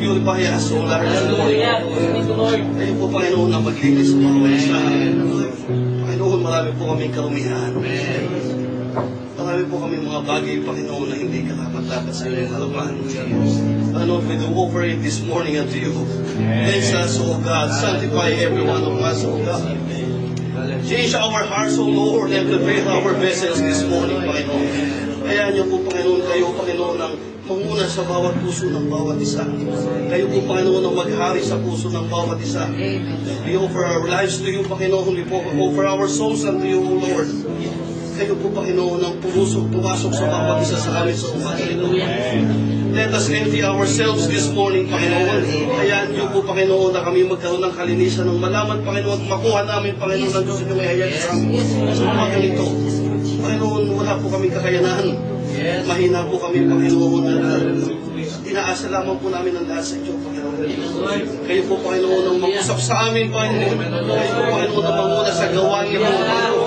purify us, O Lord, this morning. Kayo po, Panginoon, na maglinis sa bawat isa. Panginoon, marami po kaming karumihan. Marami po kami mga bagay, Panginoon, na hindi karapat-dapat sa inyong harapan. Panginoon, we do offer it this morning unto you. Cleanse us, O God. Sanctify every one of us, O God. Change our hearts, O Lord, and prepare our vessels this morning, Panginoon. Kaya niyo po, Panginoon, kayo, Panginoon, ang manguna sa bawat puso ng bawat isa. Kayo po, Panginoon, ang maghari sa puso ng bawat isa. We offer our lives to you, Panginoon. We offer our souls unto you, O Lord. Kayo po, Panginoon, ang pumasok sa bawat isa sa amin sa umaga nito. Let us empty ourselves this morning, Panginoon. Hayaan niyo po, Panginoon, na kami magkaroon ng kalinisan ng malaman, Panginoon, at makuha namin, Panginoon, ang gusto niyo ihayag sa amin sa umaga nito. Panginoon, wala po kaming kakayanan. Mahina po kami, Panginoon, at inaasa lamang po namin ang lahat sa inyo, Panginoon. Kayo po, Panginoon, ang mag-usap sa amin, Panginoon. Kayo po, Panginoon, ang manguna sa gawain niyo, Panginoon.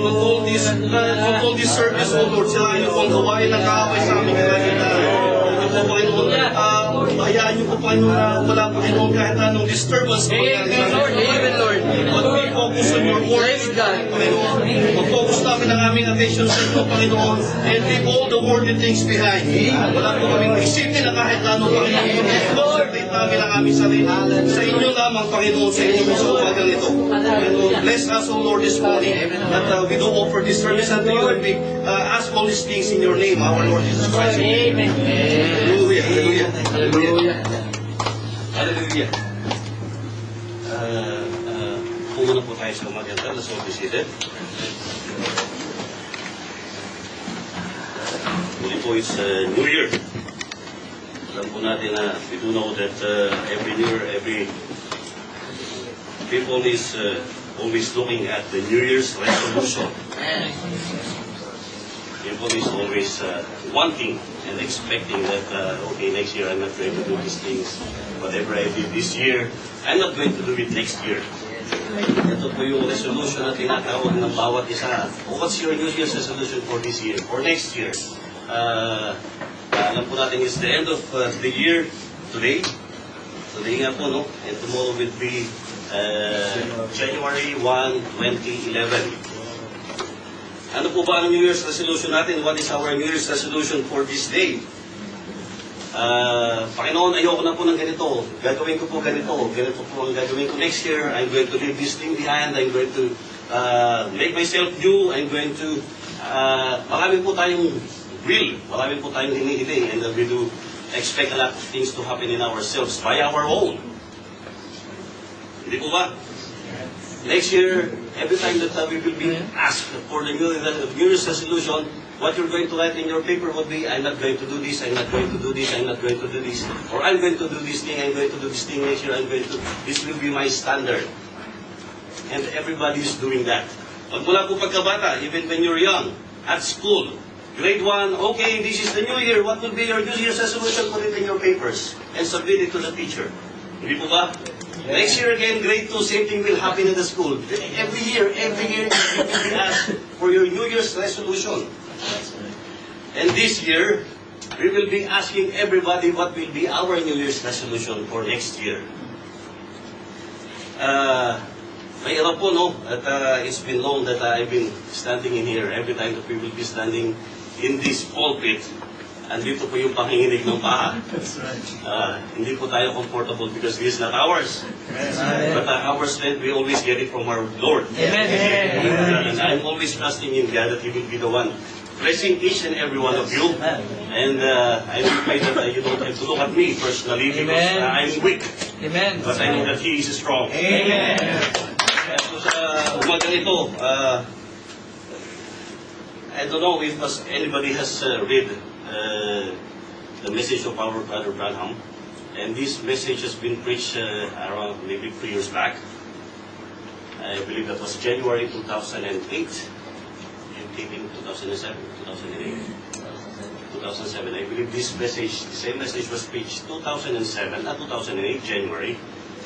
With all this service, O Lord, sila niyo po ang gawain ng kaaway sa aming kinagitan. Po, Panginoon, hayaan niyo po, Panginoon, na wala, Panginoon, kahit anong disturbance po yan. But we focus on your word, Panginoon. Mag-focus namin ang aming attention sa inyo, Panginoon, and leave all the worldly things behind. Wala po kaming isipin na kahit anong, Panginoon. Concentrate namin ang aming sarili. Sa inyo lamang, Panginoon, sa inyo sa umagang ito. Panginoon, bless us, O Lord, this morning, that we do offer this service unto you, and we ask all these things in your name, our Lord Jesus Christ. Amen. Hallelujah, hallelujah, hallelujah. Hallelujah. Pumuna po tayo sa umaga. Let's all be seated. Muli po, it's New Year. Alam po natin na we do know that every New Year, every people is always looking at the New Year's resolution. People is always wanting and expecting that, okay, next year I'm not going to do these things. Whatever I did this year, I'm not going to do it next year. Ito po yung resolution na tinatawag ng bawat isa. What's your New Year's resolution for this year, for next year? Alam po natin it's the end of the year today. Today nga po, no? And tomorrow will be January 1, 2011. Ano po ba ang New Year's resolution natin? What is our New Year's resolution for this day? Panginoon, ayoko na po ng ganito. Gagawin ko po ganito. Ganito po ang gagawin ko next year. I'm going to leave this thing behind. I'm going to make myself new. I'm going to... marami po tayong will. Marami po tayong hinihiling. And we do expect a lot of things to happen in ourselves by our own. Hindi po ba? Next year, every time that we will be asked for the New Year's resolution, what you're going to write in your paper would be, I'm not going to do this, I'm not going to do this, I'm not going to do this. Or I'm going to do this thing, I'm going to do this thing next year, this will be my standard. And everybody is doing that. Magmula po pagkabata, even when you're young, at school, grade 1, okay, this is the new year, what will be your New Year's resolution? Put it in your papers and submit it to the teacher. Hindi po ba? Next year again, grade 2, same thing will happen in the school. Every year, you will be asked for your New Year's resolution. And this year, we will be asking everybody what will be our New Year's resolution for next year. May po, no? At it's been long that I've been standing in here. Every time that we will be standing in this pulpit, andito po yung panginginig ng paha. Hindi po tayo comfortable because this is not ours. But our strength, we always get it from our Lord. And I'm always trusting in God that He will be the one blessing each and every one of you. And I pray that you don't have to look at me personally because I'm weak. But I know that He is strong. So sa umagang ito, I don't know if anybody has read the message of our brother Branham, and this message has been preached around maybe 3 years back. I believe that was January 2008, maybe 2007, 2008, 2007. I believe this message, the same message was preached 2007, not 2008, January.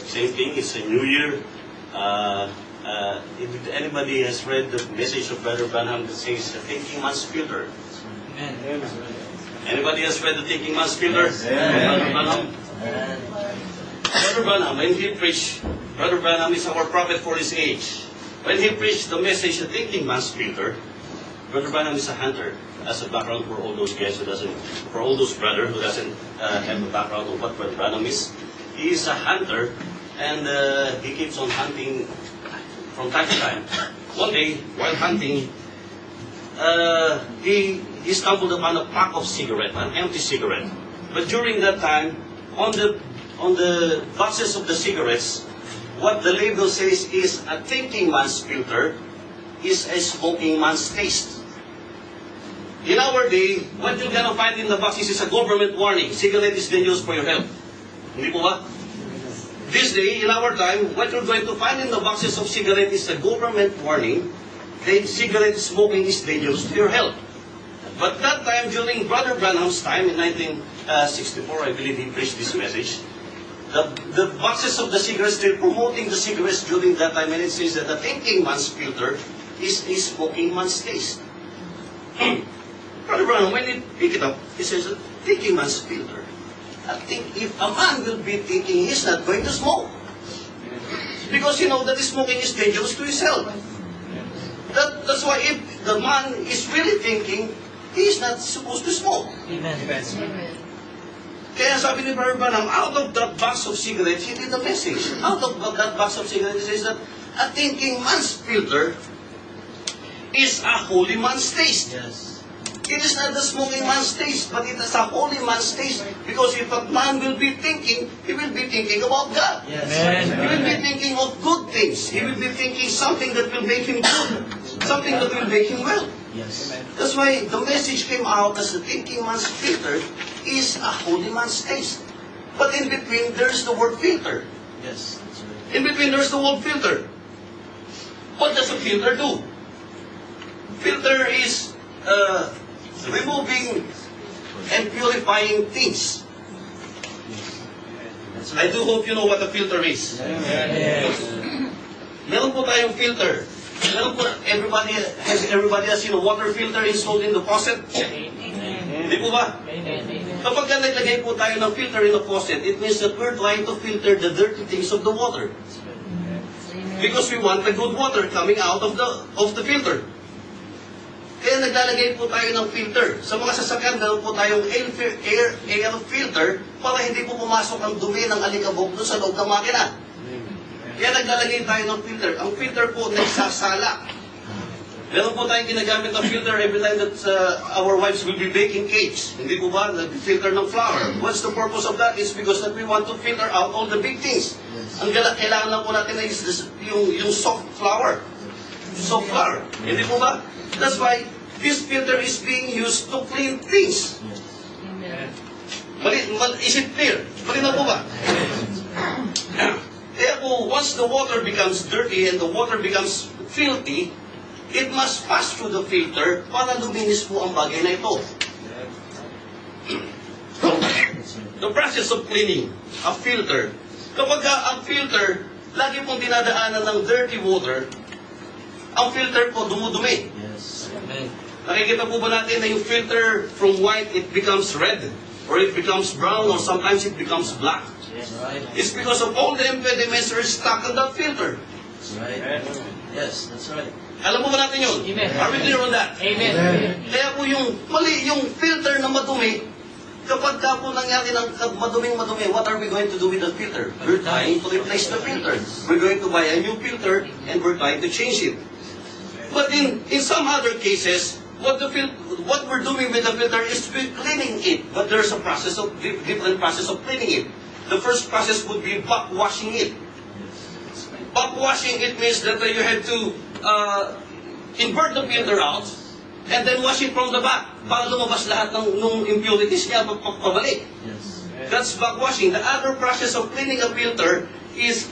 Same thing, it's a new year. If anybody has read the message of Brother Branham that says, Thinking Man's Filter. Anybody has read the Thinking Man's Filter? Brother Branham? Brother Branham, when he preached, Brother Branham is our prophet for his age. When he preached the message, The Thinking Man's Filter, Brother Branham is a hunter. As a background for all those guys who doesn't, for all those brothers who doesn't have a background of what Brother Branham is, he is a hunter, and he keeps on hunting from time to time. One day, while hunting, he stumbled upon a pack of cigarette, an empty cigarette. But during that time, on the boxes of the cigarettes, what the label says is a thinking man's filter is a smoking man's taste. In our day, what you're gonna find in the boxes is a government warning. Cigarette is dangerous for your health. Hindi po ba? This day, in our time, what you're going to find in the boxes of cigarette is a government warning that cigarette smoking is dangerous to your health. But that time, during Brother Branham's time, in 1964, I believe he preached this message, the boxes of the cigarettes, they're promoting the cigarettes during that time, and it says that the thinking man's filter is a smoking man's taste. Brother Branham, when he picked it up, he says, thinking man's filter. I think if a man will be thinking, he's not going to smoke. Because you know that smoking is dangerous to his health. That's why if the man is really thinking, he's not supposed to smoke. Amen. Kaya sabi ni Brother Branham, out of that box of cigarettes, he did a message. Out of that box of cigarettes, he says that a thinking man's filter is a holy man's taste. Yes. It is not the smoking man's taste, but it is a holy man's taste. Because if a man will be thinking, he will be thinking about God. Yes. He will be thinking of good things. He will be thinking something that will make him good. Something that will make him well. Yes. That's why the message came out as the thinking man's filter is a holy man's taste. But in between, there's the word filter. Yes. That's right. In between, there's the word filter. What does a filter do? Filter is removing and purifying things. That's I right. do hope you know what a filter is. Yes. Meron po tayong filter. Meron po, everybody has seen a water filter installed in the faucet? Hindi po ba? Kapag naglagay po tayo ng filter in the faucet, it means that we're trying to filter the dirty things of the water. Because we want the good water coming out of the filter. Kaya naglalagay po tayo ng filter. Sa mga sasakyan, meron po tayong air filter para hindi po pumasok ang dumi ng alikabok doon sa loob ng makina. Kaya naglalagay tayo ng filter. Ang filter po nagsasala. Meron po tayong ginagamit ng filter every time that our wives will be baking cakes. Hindi po ba? Nag-filter ng flour. What's the purpose of that? It's because that we want to filter out all the big things. Ang kailangan lang po natin is yung soft flour. Soft flour. Hindi po ba? That's why this filter is being used to clean things. Is it clear? Malinaw po ba? Kaya po, once the water becomes dirty and the water becomes filthy, it must pass through the filter para luminis po ang bagay na ito. The process of cleaning a filter. Kapag ang filter, lagi pong dinadaanan ng dirty water, ang filter po dumudumi. Yes. Amen. Nakikita po ba natin na yung filter from white, it becomes red, or it becomes brown, or sometimes it becomes black? That's right. It's because of all the impediments that are stuck on that filter. That's right. Yes, that's right. Alam mo ba natin yun? Amen. Are we clear on that? Amen. Kaya po yung mali, yung filter na madumi, kapag ka po nangyari ng maduming, what are we going to do with the filter? We're trying to replace the filter. We're going to buy a new filter, and we're trying to change it. But in some other cases, what we're doing with the filter is we're cleaning it. But there's a process of different process of cleaning it. The first process would be backwashing it. Backwashing it means that you have to invert the filter out and then wash it from the back para lumabas lahat ng impurities niya pabalik. Yes. That's backwashing. The other process of cleaning a filter is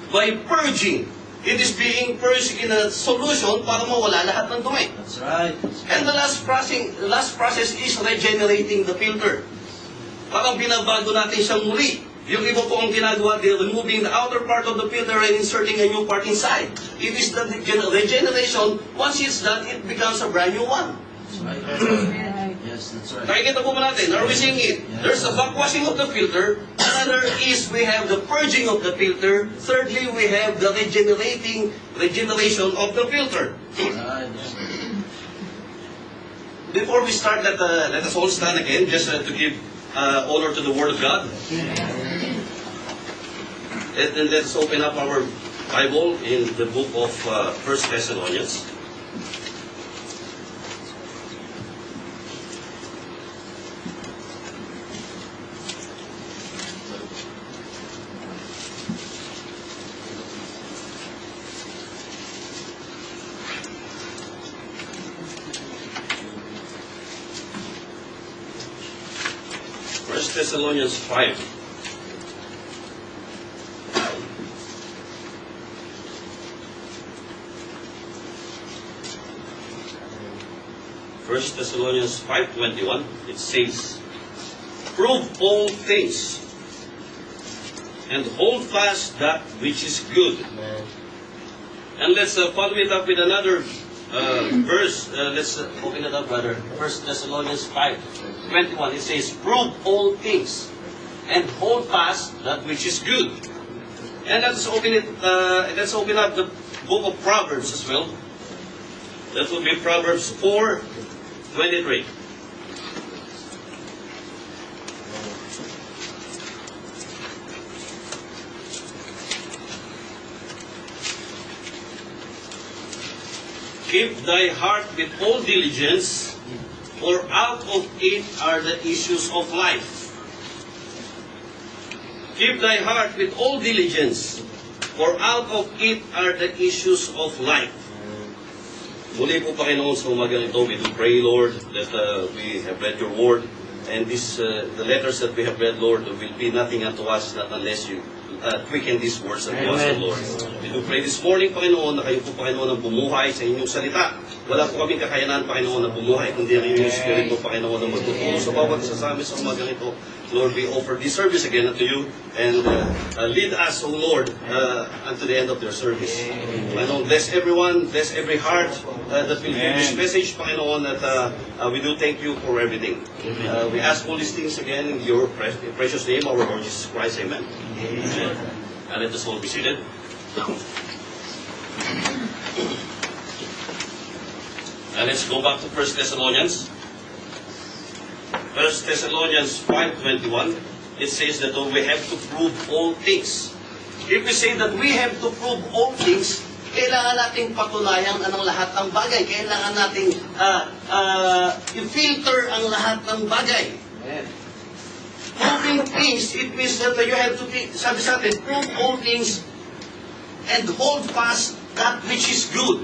by purging. It is being purged in a solution para mawala lahat ng dumi. That's right. And the last process is regenerating the filter. Parang binabago natin siyang muli. Yung iba po ang ginagawa, they're removing the outer part of the filter and inserting a new part inside. It is the regeneration. Once it's done, it becomes a brand new one. That's right. Yes, that's right. Nakikita po ba natin? Are we seeing it? There's a backwashing of the filter, and brother, is we have the purging of the filter. Thirdly, we have the regeneration of the filter. Right. Before we start, let us all stand again, just to give honor to the Word of God. And let's open up our Bible in the book of 1 Thessalonians. First Thessalonians 5. First Thessalonians 5:21, it says, "Prove all things, and hold fast that which is good." And let's follow it up with another verse. Let's open it up, brother. First Thessalonians 5:21, it says, "Prove all things, and hold fast that which is good." And let's open it. Let's open up the book of Proverbs as well. That will be Proverbs 4:23. "Keep thy heart with all diligence, for out of it are the issues of life." Keep thy heart with all diligence, for out of it are the issues of life. Muli po, Panginoon, sa umagang ito, we do pray, Lord, that we have read your word, and the letters that we have read, Lord, will be nothing unto us, not unless you quicken these words unto us, O Lord. We do pray this morning, Panginoon, na kayo po, Panginoon, ang bumuhay sa inyong salita. Wala po kaming kakayanan, Panginoon, na bumuhay, kundi ang inyong Espiritu, Panginoon, na magtutulong sa bawat isa sa amin sa umagang ito. Lord, we offer this service again unto you, and lead us, O Lord, unto the end of their service. Panginoon, bless everyone, bless every heart that will hear this message, Panginoon, that we do thank you for everything. We ask all these things again in your precious name, our Lord Jesus Christ. Amen. Amen. And let us all be seated. And let's go back to 1 Thessalonians. 1 Thessalonians 5:21, it says that we have to prove all things. If we say that we have to prove all things, kailangan nating patunayan ang lahat ng bagay. Kailangan nating i-filter ang lahat ng bagay. Proving things, it means that you have to, sabi sa atin, prove all things and hold fast that which is good.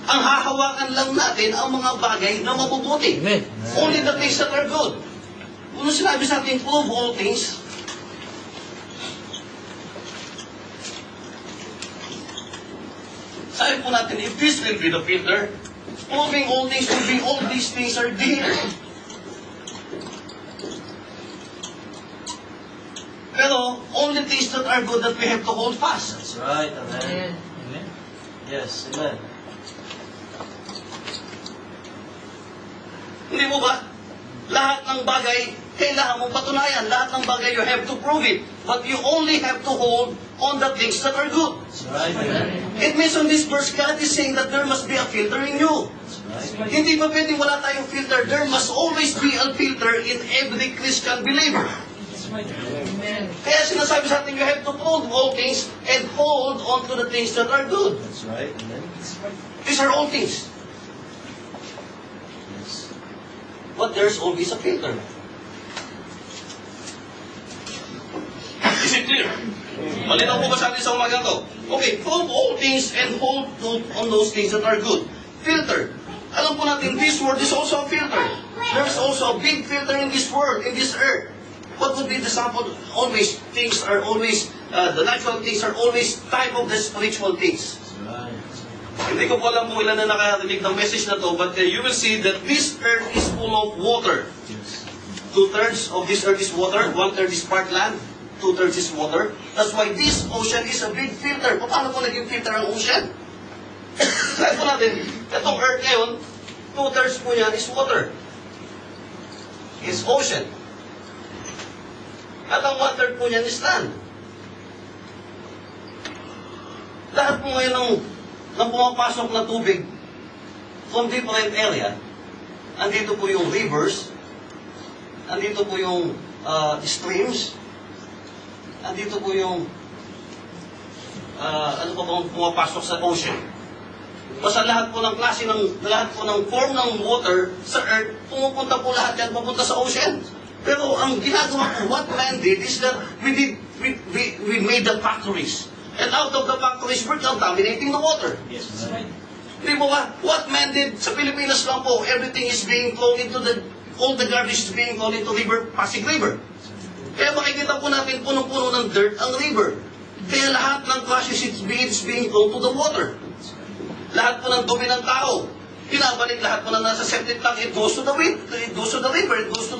Ang hahawakan lang natin ang mga bagay na mabubuti. Amen. Only the things that are good. Kung sinabi sa atin, prove all things, sabi po natin, if this will be the filter, proving all things will be all these things are there. Pero, only things that are good that we have to hold fast. That's right. Amen. Amen. Yes. Amen. Hindi mo ba? Lahat ng bagay, kailangan mong patunayan. Lahat ng bagay, you have to prove it. But you only have to hold on the things that are good. That's right. Amen. It means on this verse, God is saying that there must be a filter in you. That's right. Hindi pa pwedeng wala tayong filter. There must always be a filter in every Christian believer. Amen. Kaya sinasabi sa atin, you have to prove all things and hold on to the things that are good. That's right. Amen. These are all things. Yes. But there's always a filter. Is it clear? Malinaw po ba sa atin sa umagang to? Okay, prove all things and hold on those things that are good. Filter. Alam po natin, this world is also a filter. There's also a big filter in this world, in this earth. What would be the sample? Always, things are always, the natural things are always type of the spiritual things. That's right. Hindi ko po alam kung ilan na nakarinig ng message na to, but you will see that this earth is full of water. Yes. 2/3 of this earth is water, 1/3 is part land, 2/3 is water. That's why this ocean is a big filter. Paano po naging filter ang ocean? Sabi po natin, itong earth ngayon, 2/3 po yan is water. Is ocean. At ang 1/3 po niyan is land. Lahat po ngayon ng pumapasok na tubig from different area, andito po yung rivers, andito po yung streams, andito po yung ano pa bang pumapasok sa ocean. Basta lahat po ng klase lahat po ng form ng water sa earth, pumupunta po lahat yan, papunta sa ocean. Pero ang ginagawa ko, what man did is that we made the factories. And out of the factories, we're contaminating the water. Yes, right. Di ba ba? What man did sa Pilipinas lang po, everything is being thrown into all the garbage is being thrown into Pasig River. Kaya makikita po natin punong-puno ng dirt ang river. Kaya lahat ng crashes is being thrown to the water. Lahat po ng dumi ng tao, pinabalik lahat po na nasa septic tank, it goes to the river, it goes to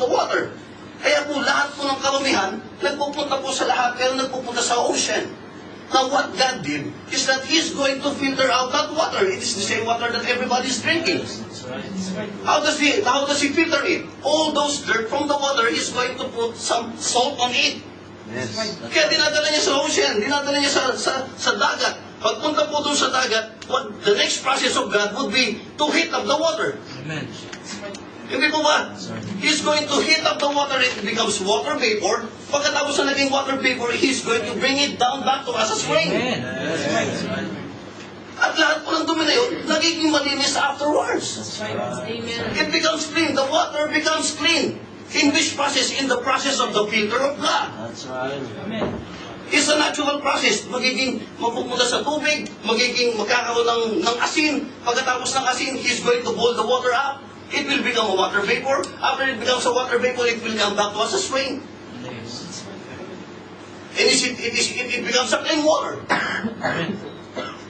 the water. Kaya po lahat po ng karumihan, nagpupunta po sa lahat, pero nagpupunta sa ocean. Now what God did is that He's going to filter out that water. It is the same water that everybody is drinking. That's right. That's right. How does He filter it? All those dirt from the water, He's going to put some salt on it. Yes. Kaya dinadala niya sa ocean, dinadala niya sa dagat. Pagpunta po doon sa dagat, the next process of God would be to heat up the water. Amen. Hindi po ba? He's going to heat up the water, it becomes water vapor. Pagkatapos na naging water vapor, He's going to bring it down back to us as rain. Amen. That's right. That's right. At lahat po ng dumi na yun, nagiging malinis afterwards. That's right. Amen. It becomes clean. The water becomes clean. In which process? In the process of the filter of God. That's right. Amen. It's a natural process. Mapupunta sa tubig, magkakaroon ng asin. Pagkatapos ng asin, He's going to boil the water up. It will become a water vapor. After it becomes a water vapor, it will come back to us as rain. Yes. And it becomes a clean water. Amen.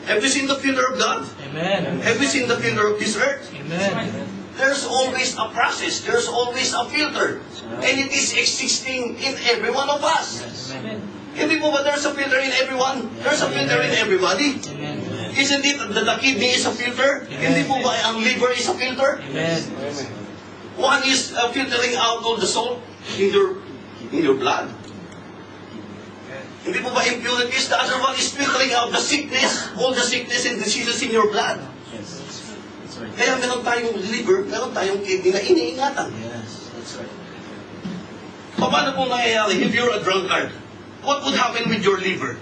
Have you seen the filter of God? Amen. Have you seen the filter of this earth? Amen. There's always a process. There's always a filter. And it is existing in every one of us. Yes. Amen. Hindi po ba there's a filter in everyone? There's a filter in everybody. Amen. Isn't it that the kidney is a filter? Amen. Hindi po ba ang liver is a filter? Amen. One is filtering out all the salt in your blood. Hindi po ba impurities? The other one is filtering out the sickness, all the sickness and diseases in your blood. Yes. That's right. Kaya meron tayong liver, meron tayong kidney na iniingatan. Yes. That's right. Paano po nangyayari if you're a drunkard? What would happen with your liver?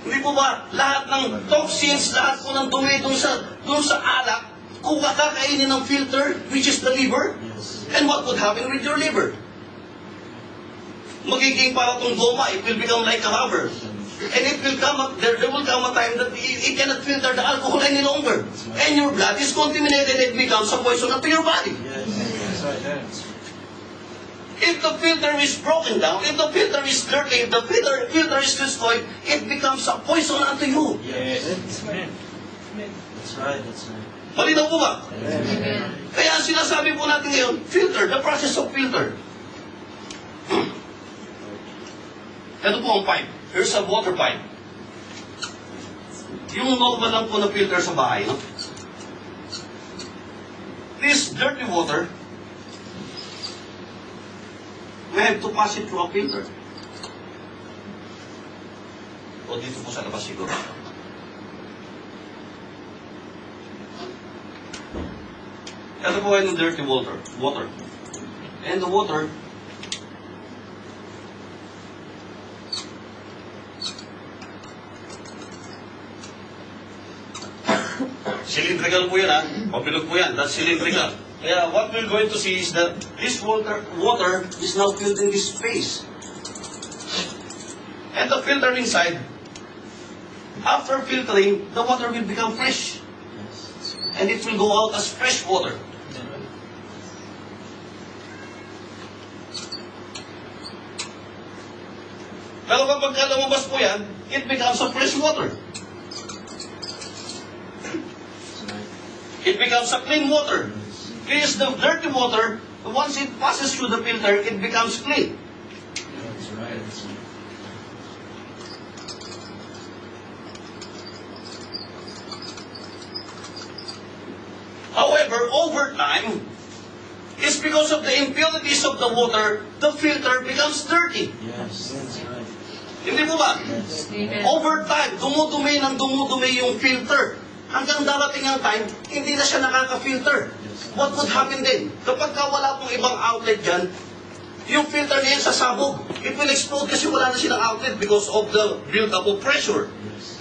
Hindi po ba lahat ng toxins, lahat po ng dumi dun sa alak, kung kakakainin ng filter, which is the liver, Yes. and what would happen with your liver? Magiging para tong goma, it will become like a rubber. And it will come up, there will come a time that it cannot filter the alcohol any longer. And your blood is contaminated and it becomes a poison unto your body. Yes. That's right. Yes. If the filter is broken down, if the filter is dirty, if the filter is destroyed, it becomes a poison unto you. Yes. Amen. That's right. That's right. Malinaw po ba? Amen. Kaya ang sinasabi po natin ngayon, filter, the process of filter. Ito po ang pipe. Here's a water pipe. Yung normal lang po na filter sa bahay, no? This dirty water, we have to pass it through a filter. O dito po sa labas siguro. Ito po ay ng dirty water. And the water, cylindrical po yan, ha? Pabilog po yan. That's cylindrical. Kaya what we're going to see is that this water is now filled in this space. And the filter inside, after filtering, the water will become fresh. And it will go out as fresh water. Pero kapag lumabas po yan, it becomes a fresh water. It becomes a clean water. Because the dirty water, once it passes through the filter, it becomes clean. That's right. That's right. However, over time, It's because of the impurities of the water, the filter becomes dirty. Yes, that's right. Hindi po ba? Yes. Amen. Over time, dumudumi ng dumudumi yung filter. Hanggang darating ang time, hindi na siya nakaka-filter. What would happen then? Kapag wala pong ibang outlet dyan, yung filter niya sasabog. It will explode kasi wala na silang outlet because of the build-up of pressure.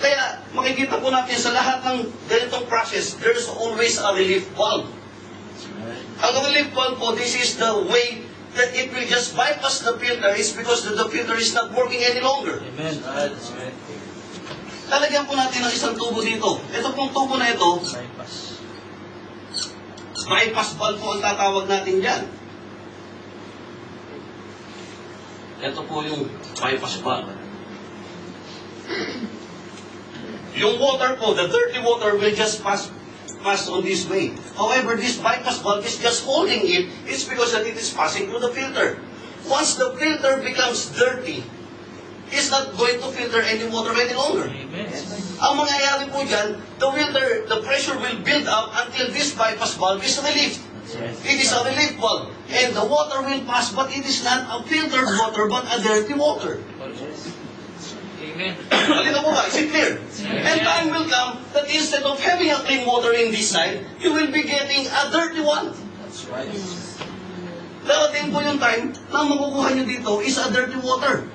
Kaya makikita po natin sa lahat ng ganitong process, there's always a relief valve. That's right. Ang relief valve po, this is the way that it will just bypass the filter is because the filter is not working any longer. Amen. Right, that's right. Lalagyan po natin ng isang tubo dito. Ito pong tubo na ito, Bypass. bypass valve po ang tatawag natin dyan. Ito po yung bypass valve. Yung water po, the dirty water will just pass on this way. However, this bypass valve is just holding it. It's because that it is passing through the filter. Once the filter becomes dirty, it's not going to filter any water any longer. Amen. Ang mangyayari po dyan, the pressure will build up until this bypass valve is relieved. That's right. It is a relief valve. And the water will pass, but it is not a filtered water, but a dirty water. Amen. Malinaw po ba? Is it clear? And time will come that instead of having a clean water in this side, you will be getting a dirty one. That's right. Darating po yung time na makukuha nyo dito is a dirty water.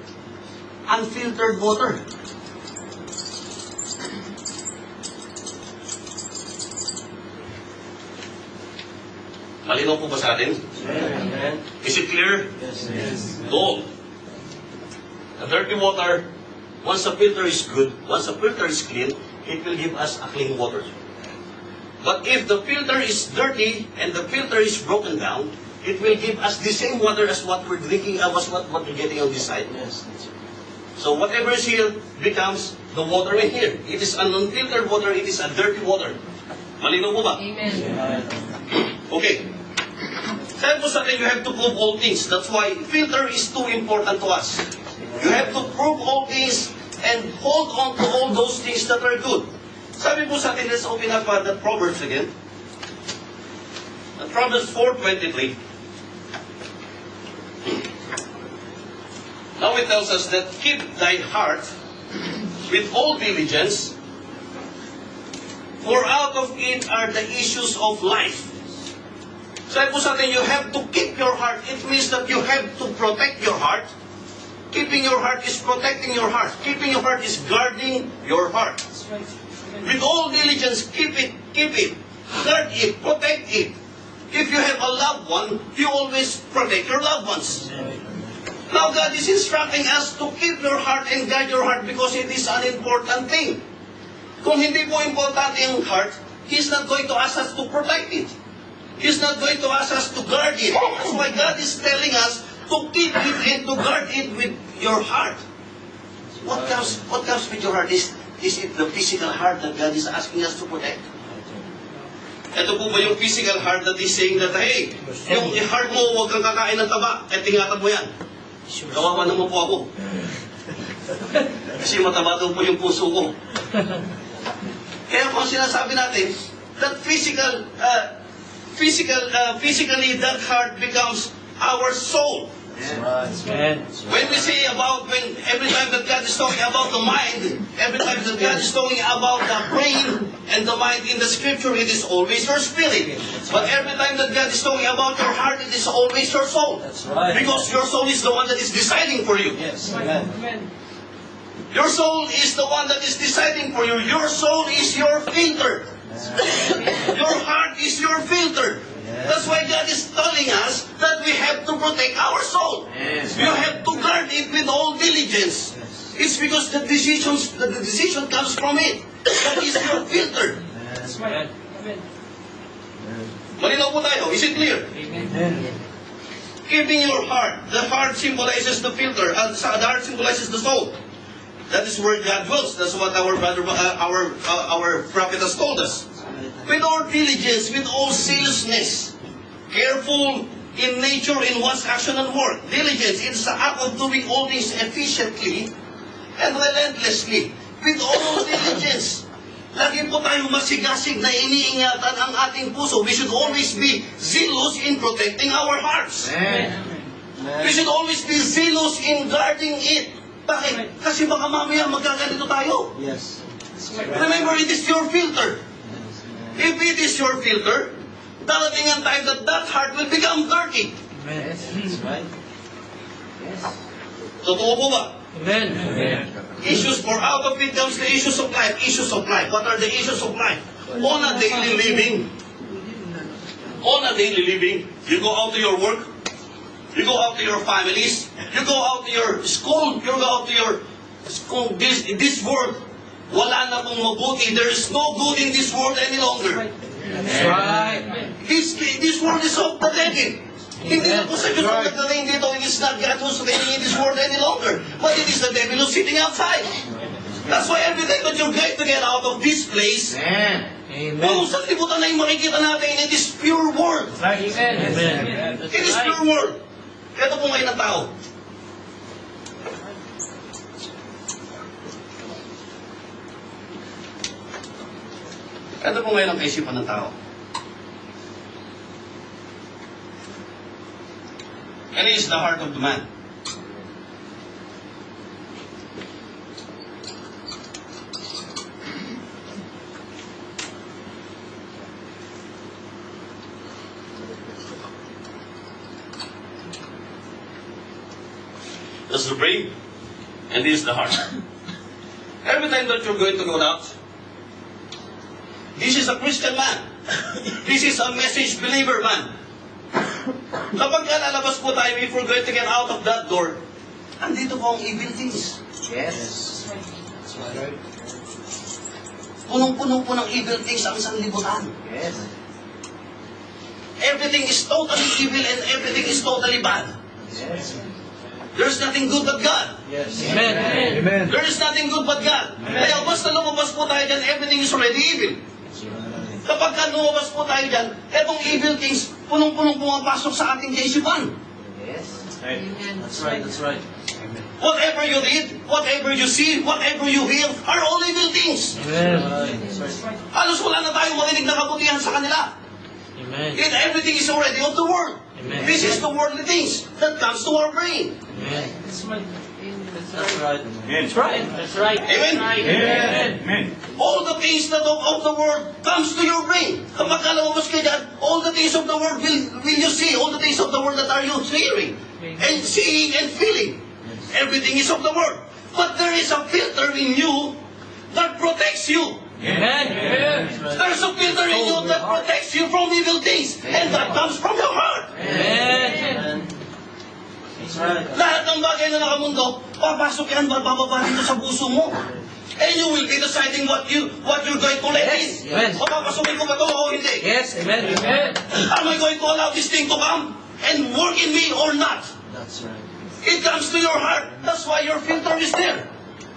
Unfiltered water. Malinaw po ba sa atin? Amen. Is it clear? Yes, yes. Gold. The dirty water, once the filter is good, once the filter is clean, it will give us a clean water. But if the filter is dirty and the filter is broken down, it will give us the same water as what we're drinking, what we're getting on this side. Yes, that's right. So whatever is here becomes the water in here. It is an unfiltered water, it is a dirty water. Malinaw po ba? Amen. Okay. Sabi po sa atin, you have to prove all things. That's why filter is too important to us. You have to prove all things and hold on to all those things that are good. Sabi po sa atin, let's open up the Proverbs again. Proverbs 4:23. Now it tells us that keep thy heart with all diligence, for out of it are the issues of life. Sabi po sa atin, you have to keep your heart. It means that you have to protect your heart. Keeping your heart is protecting your heart. Keeping your heart is guarding your heart. With all diligence, keep it, guard it, protect it. If you have a loved one, you always protect your loved ones. Now God is instructing us to keep your heart and guard your heart because it is an important thing. Kung hindi po importante yung heart, He's not going to ask us to protect it. He's not going to ask us to guard it. That's why God is telling us to keep it and to guard it with your heart. What comes with your heart? Is it the physical heart that God is asking us to protect? Ito po ba yung physical heart that is saying that, hey, yung heart mo, huwag kang kakain ng taba, at ingatan mo yan. Kawawa naman po ako. Kasi mataba daw po yung puso ko. Kaya po ang sinasabi natin, that physically that heart becomes our soul. That's right. When we say every time that God is talking about the mind, every time that God is talking about the brain and the mind in the scripture, it is always your spirit. But every time that God is talking about your heart, it is always your soul. That's right. Because your soul is the one that is deciding for you. Yes, amen. Amen. Your soul is the one that is deciding for you. Your soul is your filter. Your heart is your filter. That's why God is telling us that we have to protect our soul. Yes. You have to guard it with all diligence. It's because the decision comes from it. That is your filter. That's Amen. right. Amen. Malinaw po tayo. Is it clear? Amen. Keeping your heart. The heart symbolizes the filter. And the heart symbolizes the soul. That is where God dwells. That's what our prophet has told us. With all diligence, with all zealousness, careful in nature in one's action and work. Diligence, it's the act of doing all things efficiently and relentlessly. With all diligence. lagi po tayong masigasig na iniingatan ang ating puso. We should always be zealous in protecting our hearts. We should always be zealous in guarding it. Bakit? Kasi baka mamaya magaganito tayo. Yes. Remember, it is your filter. If it is your filter, darating ang time that that heart will become dirty. That's right. Totoo po ba? Amen. Issues, for out of it comes the issues of life. Issues of life. What are the issues of life? On a daily living. On a daily living. You go out to your work. You go out to your families. You go out to your school. You go out to your school. This world, wala na pong mabuti. There is no good in this world any longer. That's right. This world is of the devil. Hindi na po sa Diyos ang nagdating dito. It is not God who's reigning in this world any longer. But it is the devil who's sitting outside. That's why every time that you're going to get out of this place, Amen. kung sa libutan na yung makikita natin, it is pure world. Amen. It is pure world. Ito po ngayon ang tao. Ito po ngayon ang kaisipan ng tao. And it is the heart of the man. That's the brain, and this is the heart. Every time that you're going to go out, this is a Christian man. This is a message believer man. Kapag lalabas po tayo, if we're going to get out of that door, andito po ang evil things. Yes. That's right. Punong-puno po ng evil things ang sanlibutan. Yes. Everything is totally evil and everything is totally bad. Yes. There's nothing good but God. Yes. Amen. There is nothing good but God. Kaya basta lumabas po tayo dyan, everything is already evil. Kapag lumabas po tayo dyan, etong evil things, punong-punong pumapasok sa ating kaisipan. Yes. That's right. That's right. Whatever you read, whatever you see, whatever you hear, are all evil things. Amen. That's right. Halos wala na tayong marinig na kabutihan sa kanila. Amen. And everything is already of the world. Amen. This is the worldly things that comes to our brain. Amen. That's right. That's right. That's right. That's right. Amen. Amen. All the things that of the world comes to your brain. Kapag lumabas ka dyan, all the things of the world will you see. All the things of the world that are you hearing and seeing and feeling. Everything is of the world. But there is a filter in you that protects you. Amen. There's a filter in you that protects you from evil things. And that comes from your heart. Amen. That's right. Lahat ng bagay na nakamundo, papasok yan, bababa dito sa puso mo. And you will be deciding what you're going to let in. Yes. O papasukin ko ba ito o hindi? Yes. Amen. Amen. Am I going to allow this thing to come and work in me or not? That's right. It comes to your heart. That's why your filter is there.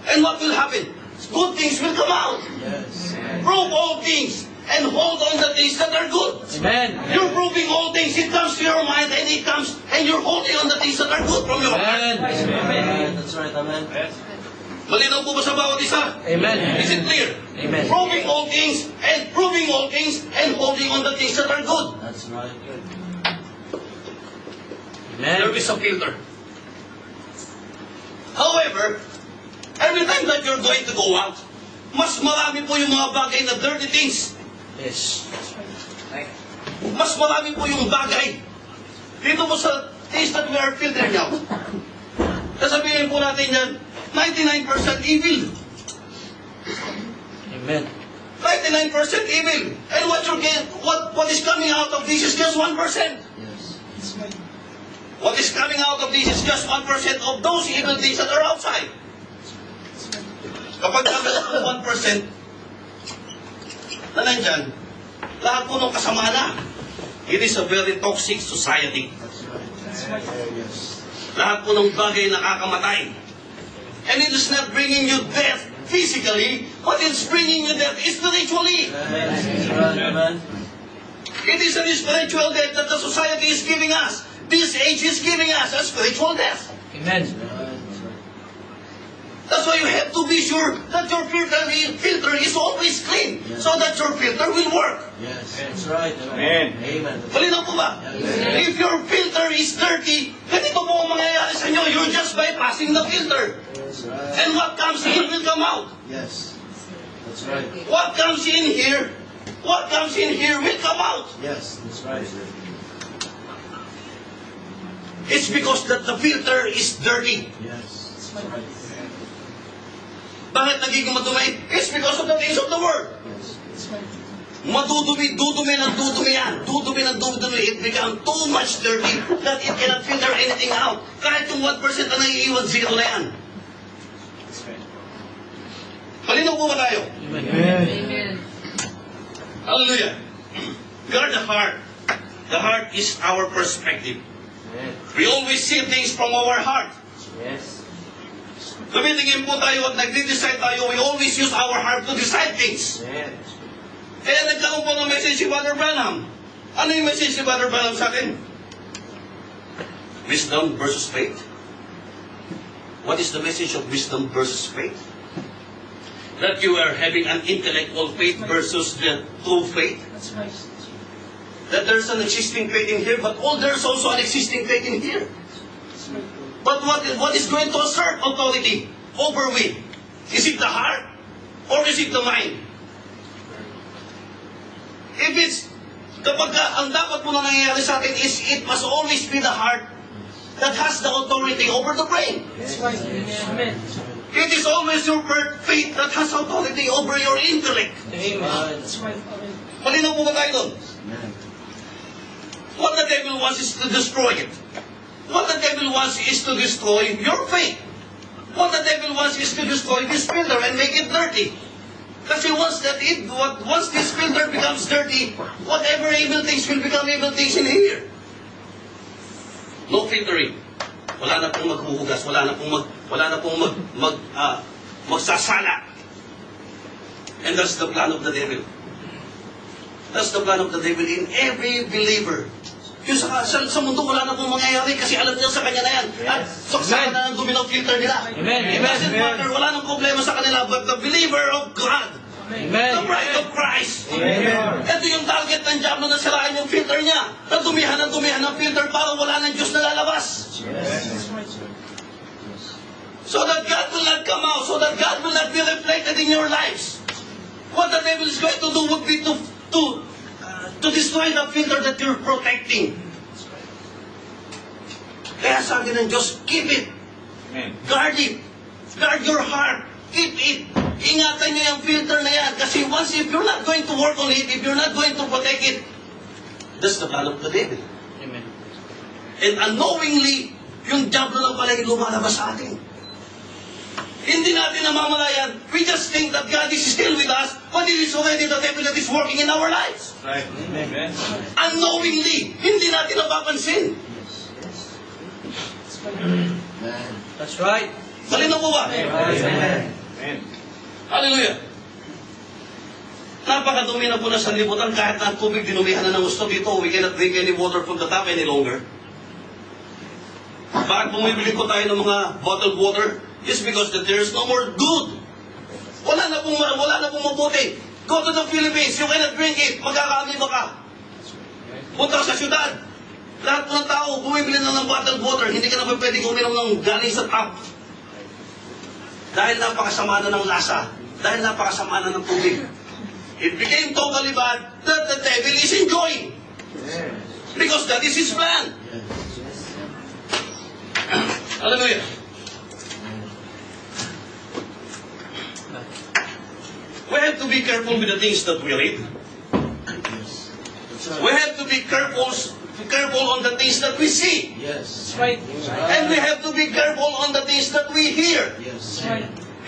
And what will happen? Good things will come out. Yes. Prove all things and hold on the things that are good. Amen. You're proving all things. It comes to your mind and it comes and you're holding on the things that are good from your heart. Amen. That's right. Amen. Malinaw po ba sa bawat isa? Amen. Is it clear? Amen. Proving all things and proving all things and holding on the things that are good. That's right. Amen. There is a filter. However, every time that you're going to go out, mas marami po yung mga bagay na dirty things. Yes. Mas marami po yung bagay. Dito po sa things that we are filtering out. Sasabihin po natin yan, 99% evil. Amen. 99% evil. And what is coming out of this is just 1%. Yes. What is coming out of this is just 1% of those evil things that are outside. Kapag kami ng 1% na nandyan, lahat po ng kasama na. It is a very toxic society. Lahat po ng bagay nakakamatay. And it is not bringing you death physically, but it's bringing you death spiritually. Amen. It is a spiritual death that the society is giving us. This age is giving us a spiritual death. Amen. That's why you have to be sure that your filter is always clean so that your filter will work. Yes, that's right. Amen. Amen. Malinaw po ba? If your filter is dirty, ganito po ang mangyayari sa inyo. You're just bypassing the filter. That's right. And what comes in will come out. Yes, that's right. What comes in here will come out. Yes, that's right. It's because that the filter is dirty. Yes, that's right. Bakit nagiging madumi? It's because of the things of the world. Yes, that's right. Dudumi yan. Dudumi. It becomes too much dirty that it cannot filter anything out. Kahit yung 1% na naiiwan, zero na yan. That's right. Malinaw po ba tayo? Amen. Hallelujah. Guard the heart. The heart is our perspective. We always see things from our heart. Yes. Tumitingin po tayo at nagde-decide tayo, we always use our heart to decide things. Yes. Kaya nagkaroon po ng message si Brother Branham. Ano yung message si Brother Branham sa akin? Wisdom versus faith. What is the message of wisdom versus faith? That you are having an intellectual faith versus the true faith. That's right. That there's an existing faith in here, but there's also an existing faith in here. But what is going to assert authority over we? Is it the heart or is it the mind? If it's, ang dapat po na nangyayari sa atin is it must always be the heart that has the authority over the brain. That's right. Amen. It is always your faith that has authority over your intellect. Amen. That's right. Malinaw po ba tayo doon? Amen. What the devil wants is to destroy it. What the devil wants is to destroy your faith. What the devil wants is to destroy this filter and make it dirty. Kasi once this filter becomes dirty, whatever evil things will become evil things in here. No filtering. Wala na pong maghuhugas, wala na pong magsasala. And that's the plan of the devil. That's the plan of the devil in every believer. Yung sa mundo, wala na pong mangyayari kasi alam niya sa kanya na yan. At saksakan na ng duminaw filter nila. Amen. It doesn't matter, wala nang problema sa kanila, but the believer of God, Amen. the bride of Christ, Amen. ito yung target ng diablo na sirain yung filter niya. Nadumihan ng filter para wala ng Diyos na lalabas. Yes. So that God will not come out, so that God will not be reflected in your lives. What the devil is going to do would be to destroy the filter that you're protecting. Kaya sabi ng Diyos, keep it. Amen. Guard it. Guard your heart. Keep it. Ingatan niyo yung filter na yan. Kasi if you're not going to work on it, if you're not going to protect it, that's the plan of the devil. Amen. And unknowingly, yung diablo lang pala yung lumalabas sa atin. Hindi natin namamalayan. We just think that God is still with us, but it is already the devil that is working in our lives. Right. Amen. Unknowingly, hindi natin napapansin. Amen. That's right. Malinaw po ba? Amen. Amen. Hallelujah. Napakadumi na po na sanlibutan kahit ang tubig dinumihan na ng gusto dito. We cannot drink any water from the tap any longer. Bakit bumibili po tayo ng mga bottled water? It's because that there is no more good. Wala na pong mabuti. Go to the Philippines, you cannot drink it. Magkakaamiba ka. Punta ka sa syudad. Lahat ng tao, bumibili na ng bottled water. Hindi ka na pwede uminom ng galing sa tap. Dahil napakasama na ng lasa. Dahil napakasama na ng tubig. It became totally bad that the devil is enjoying. Because that is his plan. Hallelujah. We have to be careful with the things that we read. That's We right. have to be careful on the things that we see. Yes. That's right. And we have to be careful on the things that we hear. Yes.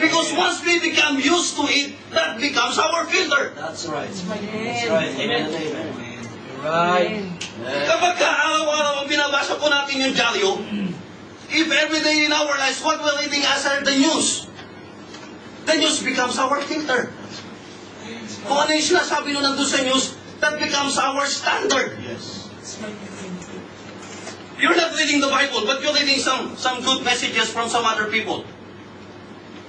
Because once we become used to it, that becomes our filter. That's right. That's right. Amen. Amen. Right. Kapag araw-araw ang binabasa po natin yung dyaryo, if every day in our lives, what we're reading as are the news becomes our filter. Kung ano yung sinasabi nyo nandun sa news, that becomes our standard. Yes. You're not reading the Bible, but you're reading some good messages from some other people.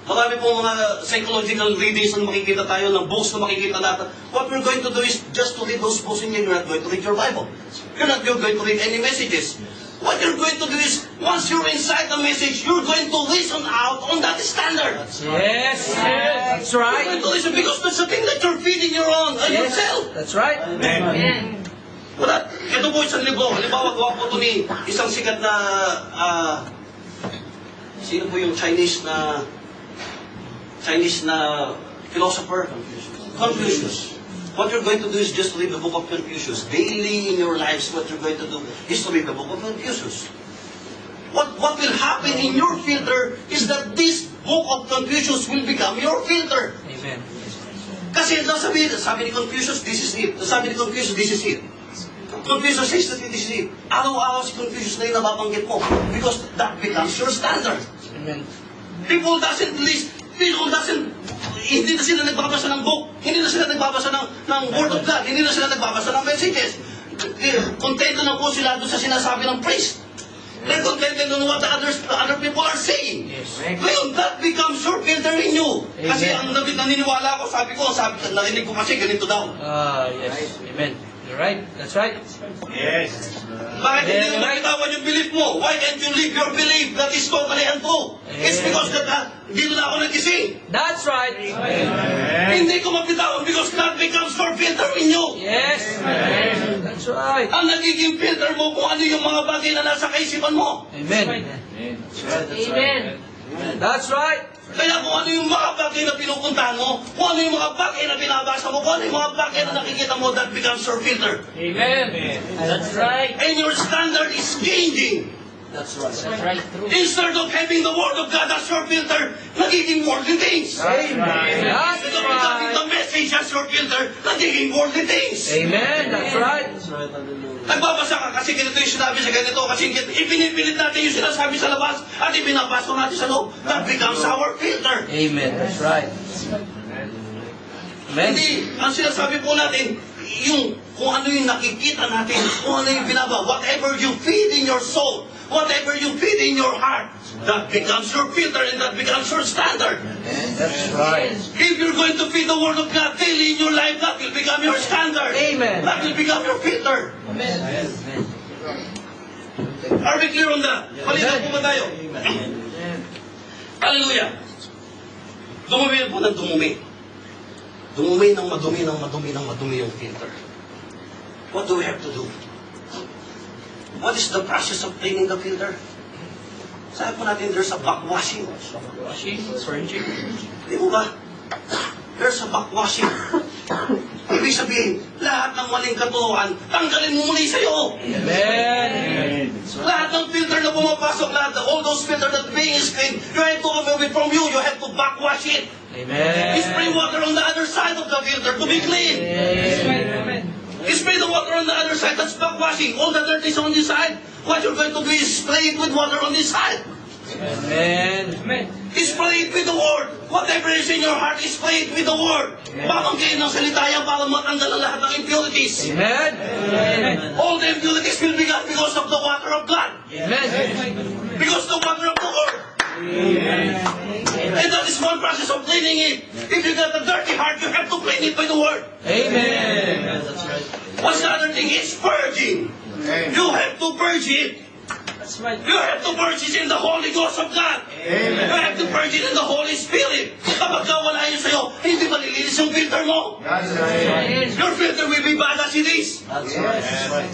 Marami pong mga psychological readings na makikita tayo, ng books na makikita natin. What we're going to do is just to read those books and you're not going to read your Bible. You're not going to read any messages. What you're going to do is, once you're inside the message, you're going to listen out on that standard. Yes. That's You're right. going to listen because that's the thing that you're feeding your own and Yes. yourself. That's right. Amen. Wala. Ito po isang libro. Halimbawa, gawa po ito ni isang sikat na, sino po yung Chinese na philosopher? Confucius. What you're going to do is just read the book of Confucius. Daily in your lives, what you're going to do is to read the book of Confucius. What will happen in your filter is that this book of Confucius will become your filter. Amen. Kasi sabi ni Confucius, this is it. Sabi ni Confucius, this is it. Confucius says that this is it. Araw-araw si Confucius na yung nababanggit mo because that becomes your standard. Amen. People doesn't, hindi na sila nagbabasa ng book, hindi na sila nagbabasa ng Word of God, hindi na sila nagbabasa ng messages. Kontento na po sila doon sa sinasabi ng priest. They're contented on what other people are saying. Yes. Ngayon, that becomes your filter in you. Kasi Amen. ang naniniwala ko, narinig ko kasi ganito daw. Yes. Amen. You're right. That's right. Yes. Bakit hindi Yeah, mo right. nakitawan yung belief mo? Why can't you live your belief that is totally untrue? It's because dito na ako nagising. That's right. Hindi ko mapitawan because that becomes your filter in you. Yes. That's right. Ang nagiging filter mo kung ano yung mga bagay na nasa kaisipan mo. Amen. Amen. That's right. Kaya kung ano yung mga bagay na pinupuntahan mo, kung ano yung mga bagay na binabasa mo, kung ano yung mga bagay na nakikita mo, that becomes your filter. Amen. That's right. And your standard is changing. That's right. That's right. True. Instead of having the Word of God as your filter, nagiging worldly things. Amen. That's Instead of becoming the right. message as your filter, nagiging worldly things. Amen. That's right. Nagbabasa ka kasi ganito yung sinabi sa ganito, kasi ipinipilit natin yung sinasabi sa labas at ibinabasa natin sa loob. That becomes our filter. Amen. That's right. Amen. Hindi, ang sinasabi po natin, yung kung ano yung nakikita natin, kung ano yung whatever you feed in your soul, whatever you feed in your heart, that becomes your filter and that becomes your standard. That's right. If you're going to feed the Word of God daily in your life, that will become your standard. Amen. That will become your filter. Are we clear on that? Malinaw po ba tayo? Hallelujah. Dumumi po ng dumumi. Dumumi ng madumi yung filter. What do we have to do? What is the process of cleaning the filter? Sabi po natin, there's a backwashing. Washing, purging. Di mo ba? There's a backwashing. Ibig sabihin, lahat ng maling katuruan, tanggalin mo muli sa'yo. Amen. Lahat ng filter na pumapasok, all those filter that being clean, you have to remove it from you. You have to backwash it. Amen. Spray water on the other side of the filter to be clean. Amen. Spray the water on the other side. That's backwashing. All the dirt is on this side. What you're going to do is spray it with water on this side. Amen. Spray it with the Word. Whatever is in your heart, spray it with the Word. Bakang kayo ng salita yan para matanggal ang lahat ng impurities. Amen. All the impurities will be gone because of the water of God. Amen. Because the water of the Word. And that is one process of cleaning it. If you got a dirty heart, you have to clean it by the Word. Amen. What's the other thing? It's purging. You have to purge it. That's right. You have to purge it in the Holy Ghost of God. You have to purge it in the Holy Spirit. Kapag wala yun sa'yo, hindi malilinis yung filter mo. Your filter will be bad as it is. That's right.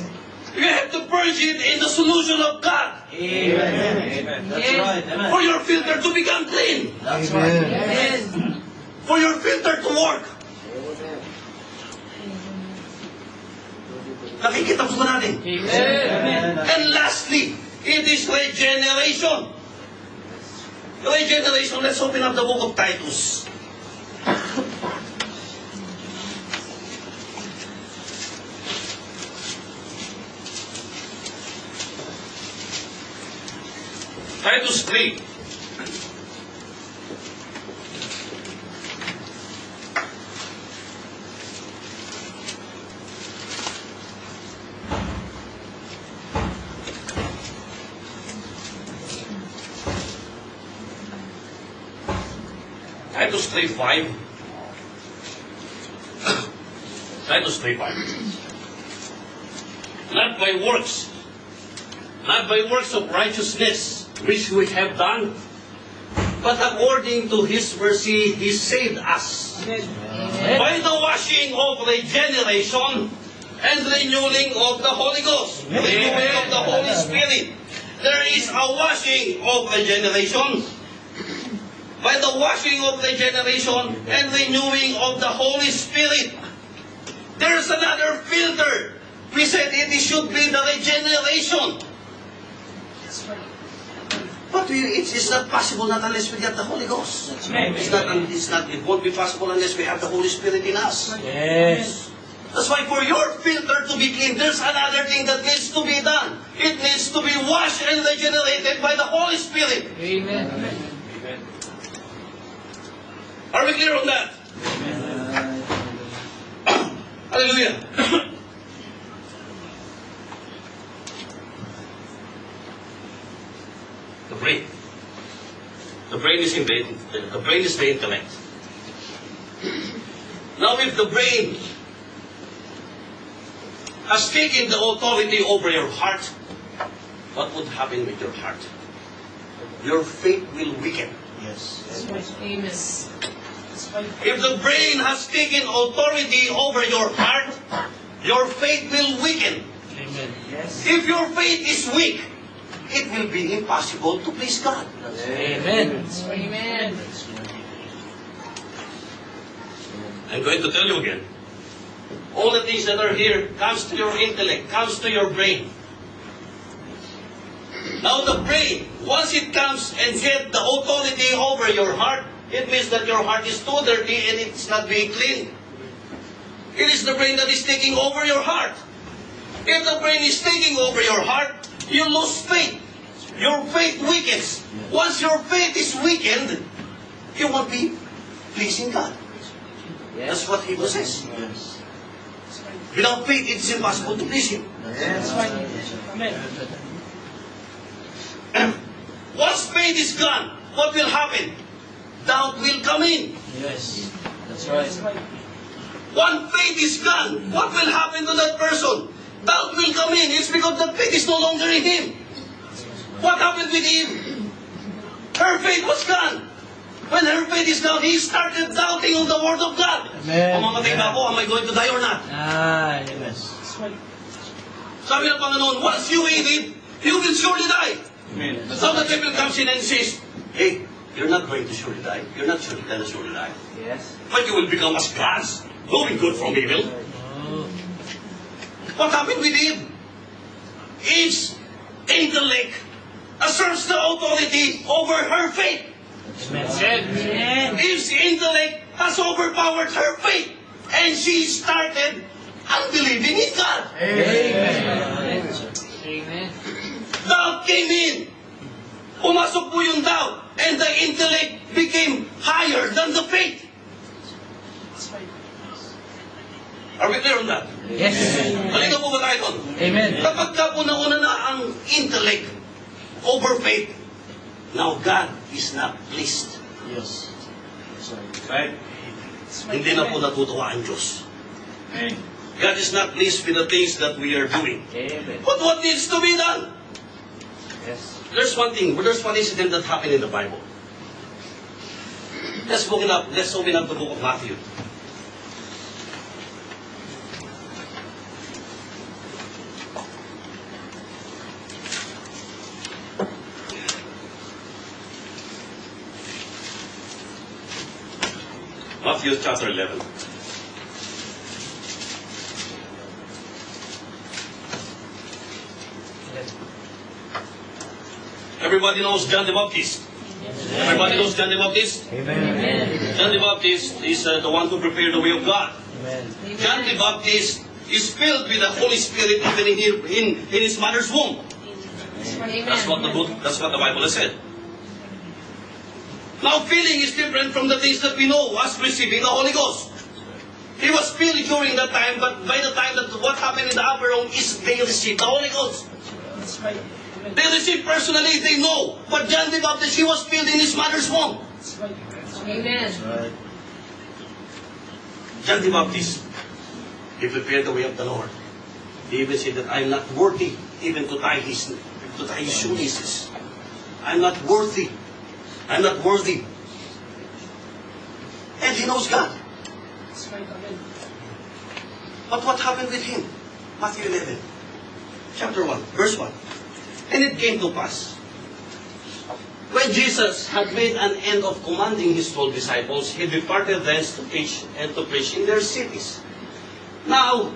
You have to purge it in the solution of God Amen. That's right. Amen. for your filter to become clean, That's right. for your filter to work. Nakikita po ba natin? Amen. And lastly, it is regeneration. Regeneration, let's open up the book of Titus. Titus 3. Titus 3:5. Titus 3:5. Not by works of righteousness which we have done, but according to His mercy He saved us by the washing of regeneration and renewing of the Holy Ghost, renewing of the Holy Spirit. There is a washing of regeneration. By the washing of regeneration and renewing of the Holy Spirit. There's another filter. We said it should be the regeneration. But it's not possible not unless we get the Holy Ghost. It won't be possible unless we have the Holy Spirit in us. Yes. That's why for your filter to be clean, there's another thing that needs to be done. It needs to be washed and regenerated by the Holy Spirit. Amen. Are we clear on that? Hallelujah. The brain. The brain is the intellect. Now if the brain has taken the authority over your heart, what would happen with your heart? Your faith will weaken. Yes. Amen. If the brain has taken authority over your heart, your faith will weaken. Amen. Yes. If your faith is weak, it will be impossible to please God. Amen. Amen. I'm going to tell you again. All the things that are here comes to your intellect, comes to your brain. Now the brain, once it comes and get the authority over your heart, it means that your heart is too dirty and it's not being clean. It is the brain that is taking over your heart. If the brain is taking over your heart, you lose faith. Your faith weakens. Once your faith is weakened, you won't be pleasing God. That's what Hebrews says. Without faith, it's impossible to please Him. Amen. Once faith is gone, what will happen? Doubt will come in. Yes. That's right. Once faith is gone, what will happen to that person? Doubt will come in. It's because that faith is no longer in him. What happened with Eve? Her faith was gone. When her faith is gone, he started doubting on the word of God. Amen. Mamamatay ba ako? Am I going to die or not? Yes. Sabi ng Panginoon, once you eat it, you will surely die. Amen. So the devil comes in and says, hey, you're not going to surely die. You're not surely going to surely die. Yes. But you will become as gods, knowing good from evil. What happened with Eve? Eve's intellect asserts the authority over her faith. Amen. Eve's intellect has overpowered her faith. And she started unbelieving in God. Amen. Amen. Doubt came in. Pumasok po yung doubt. And the intellect became higher than the faith. Are we clear on that? Yes. Halika po ba tayo doon? Amen. Kapag ka po nauna na ang intellect over faith, now God is not pleased. Yes. Right. Hindi na po natutuwa ang Diyos. Amen. God is not pleased with the things that we are doing. Amen. But what needs to be done? Yes. There's one incident that happened in the Bible. Let's open up the book of Matthew. Matthew chapter 11. Everybody knows John the Baptist. Everybody knows John the Baptist? Amen. John the Baptist is the one who prepared the way of God. Amen. John the Baptist is filled with the Holy Spirit even in his mother's womb. That's what the Bible has said. Now, feeling is different from the things that we know as receiving the Holy Ghost. He was filled during that time, but by the time that what happened in the upper room is they received the Holy Ghost. They received personally, they know. But John the Baptist, he was filled in his mother's womb. Amen. John the Baptist, he prepared the way of the Lord. He even said that I'm not worthy even to tie his shoelaces. I'm not worthy. I'm not worthy. And he knows God. That's right. Amen. But what happened with him? Matthew 11, chapter 1, verse 1. And it came to pass, when Jesus had made an end of commanding his 12 disciples, he departed thence to teach and to preach in their cities. Now,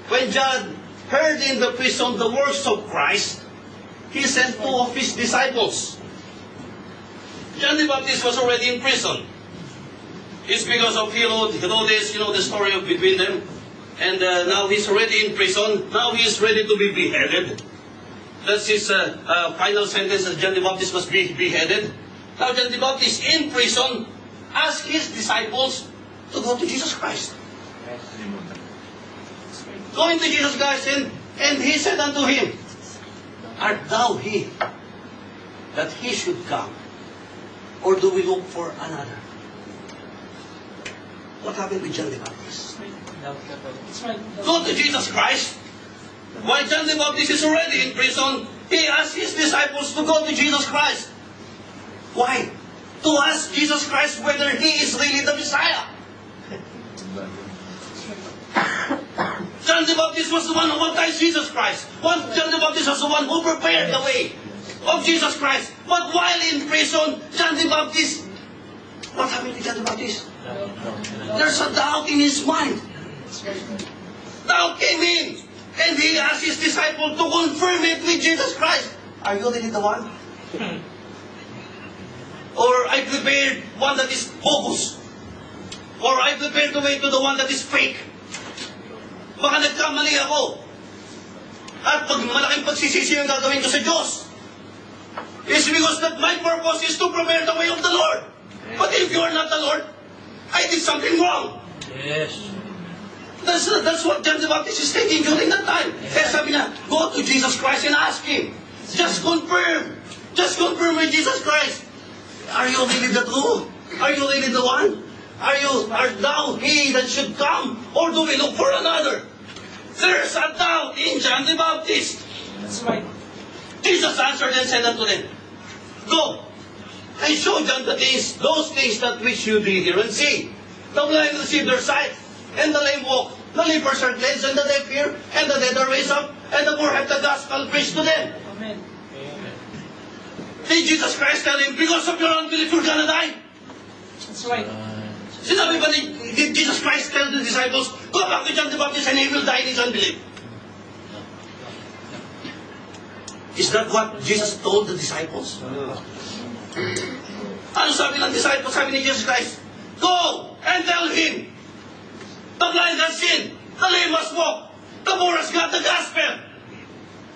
when John heard in the prison the works of Christ, he sent 2 of his disciples. John the Baptist was already in prison. It's because of Herodes, the story of between them. And now he's already in prison. Now he's ready to be beheaded. That's his final sentence, that John the Baptist must be beheaded. Now John the Baptist in prison asked his disciples to go to Jesus Christ. Going to Jesus Christ, and he said unto him, Art thou he that he should come? Or do we look for another? What happened with John the Baptist? That's right. Go to Jesus Christ. While John the Baptist is already in prison, he asked his disciples to go to Jesus Christ. Why? To ask Jesus Christ whether he is really the Messiah. John the Baptist was the one who baptized Jesus Christ. John the Baptist was the one who prepared the way of Jesus Christ. But while in prison, John the Baptist, what happened to John the Baptist? There's a doubt in his mind. Doubt came in, and he asked his disciple to confirm it with Jesus Christ. Are you really the one? Or I prepared one that is bogus? Or I prepared the way to the one that is fake? Baka nagkamali ako. At pag malaking pagsisisi ang gagawin ko sa Diyos. It's because that my purpose is to prepare the way of the Lord. But if you are not the Lord, I did something wrong. Yes. That's what John the Baptist is thinking during that time. Kaya sabi niya, go to Jesus Christ and ask Him. Just confirm. Just confirm with Jesus Christ. Are you really the true? Are you really the one? Art thou he that should come? Or do we look for another? There's a doubt in John the Baptist. That's right. Jesus answered and said unto them, Go and show John those things that which you did hear and see. The blind receive their sight, and the lame walk. The lepers are cleansed, and the deaf hear, and the dead are raised up, and the poor have the gospel preached to them. Amen. Did Jesus Christ tell him, because of your unbelief, you're gonna die? That's right. Sinabi ba did Jesus Christ tell the disciples, go back to John the Baptist and he will die in his unbelief? Is that what Jesus told the disciples? Ano sabi ng disciples? Sabi ni Jesus Christ, go and tell him, the blind has seen, the lame has walked, the poor has got the gospel.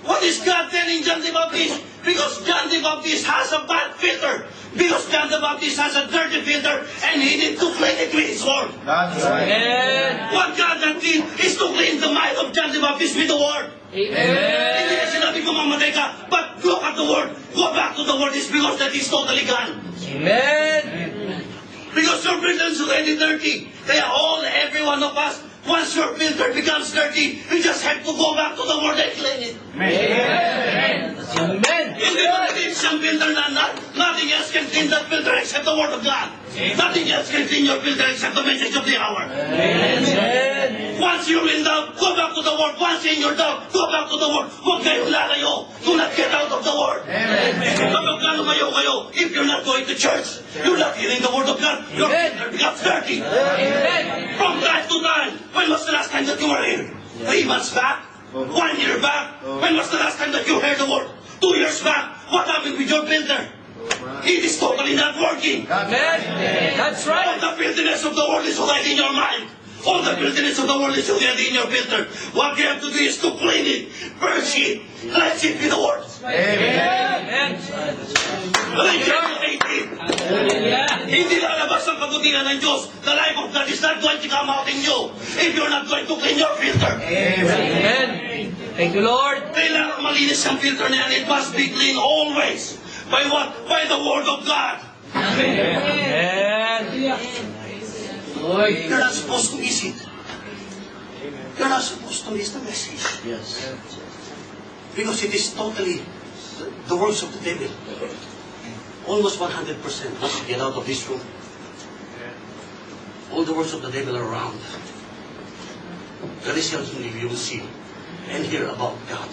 What is God telling John the Baptist? Because John the Baptist has a bad filter. Because John the Baptist has a dirty filter, and he needs to clean it with his word. That's right. Amen. What God has did is to clean the mind of John the Baptist with the word. Hindi na sinabi ko mamatay ka, but look at the word. Go back to the word. It's because that is totally gone. Amen. Because your filter is already dirty. Kaya every one of us, once your filter becomes dirty, you just have to go back to the word and clean it. Amen. Amen. Hindi mo naging siyang filter na nothing else can clean that filter except the word of God. Nothing else can clean your filter except the message of the hour. Amen. Once you're in doubt, go back to the word. Once in your doubt, go back to the word. Huwag kayong lalayo. Do not get out of the word. Kapag lumayo kayo, if you're not going to church, you're not hearing the word of God, your filter becomes dirty. Amen. From time to time, when was the last time that you were here? 3 months back? 1 year back? When was the last time that you heard the word? 2 years back? What happened with your filter? It is totally not working. Amen. That's All right. the filthiness of the world is already in your mind. All the filthiness of the world is already in your filter. What you have to do is to clean it, purge it, cleanse it with the word. Amen. Revelation 18. Hindi lalabas ang kabutihan ng Diyos. The life of God is not going to come out in you if you're not going to clean your filter. Amen. Thank you, Lord. Kailangan malinis ang filter na yan. It must be clean always. By what? By the Word of God. Amen. You're not supposed to miss it. You're not supposed to miss the message. Yes. Because it is totally the words of the devil. Almost 100%. Once you get out of this room, all the words of the devil are around. Very seldom you will see and hear about God.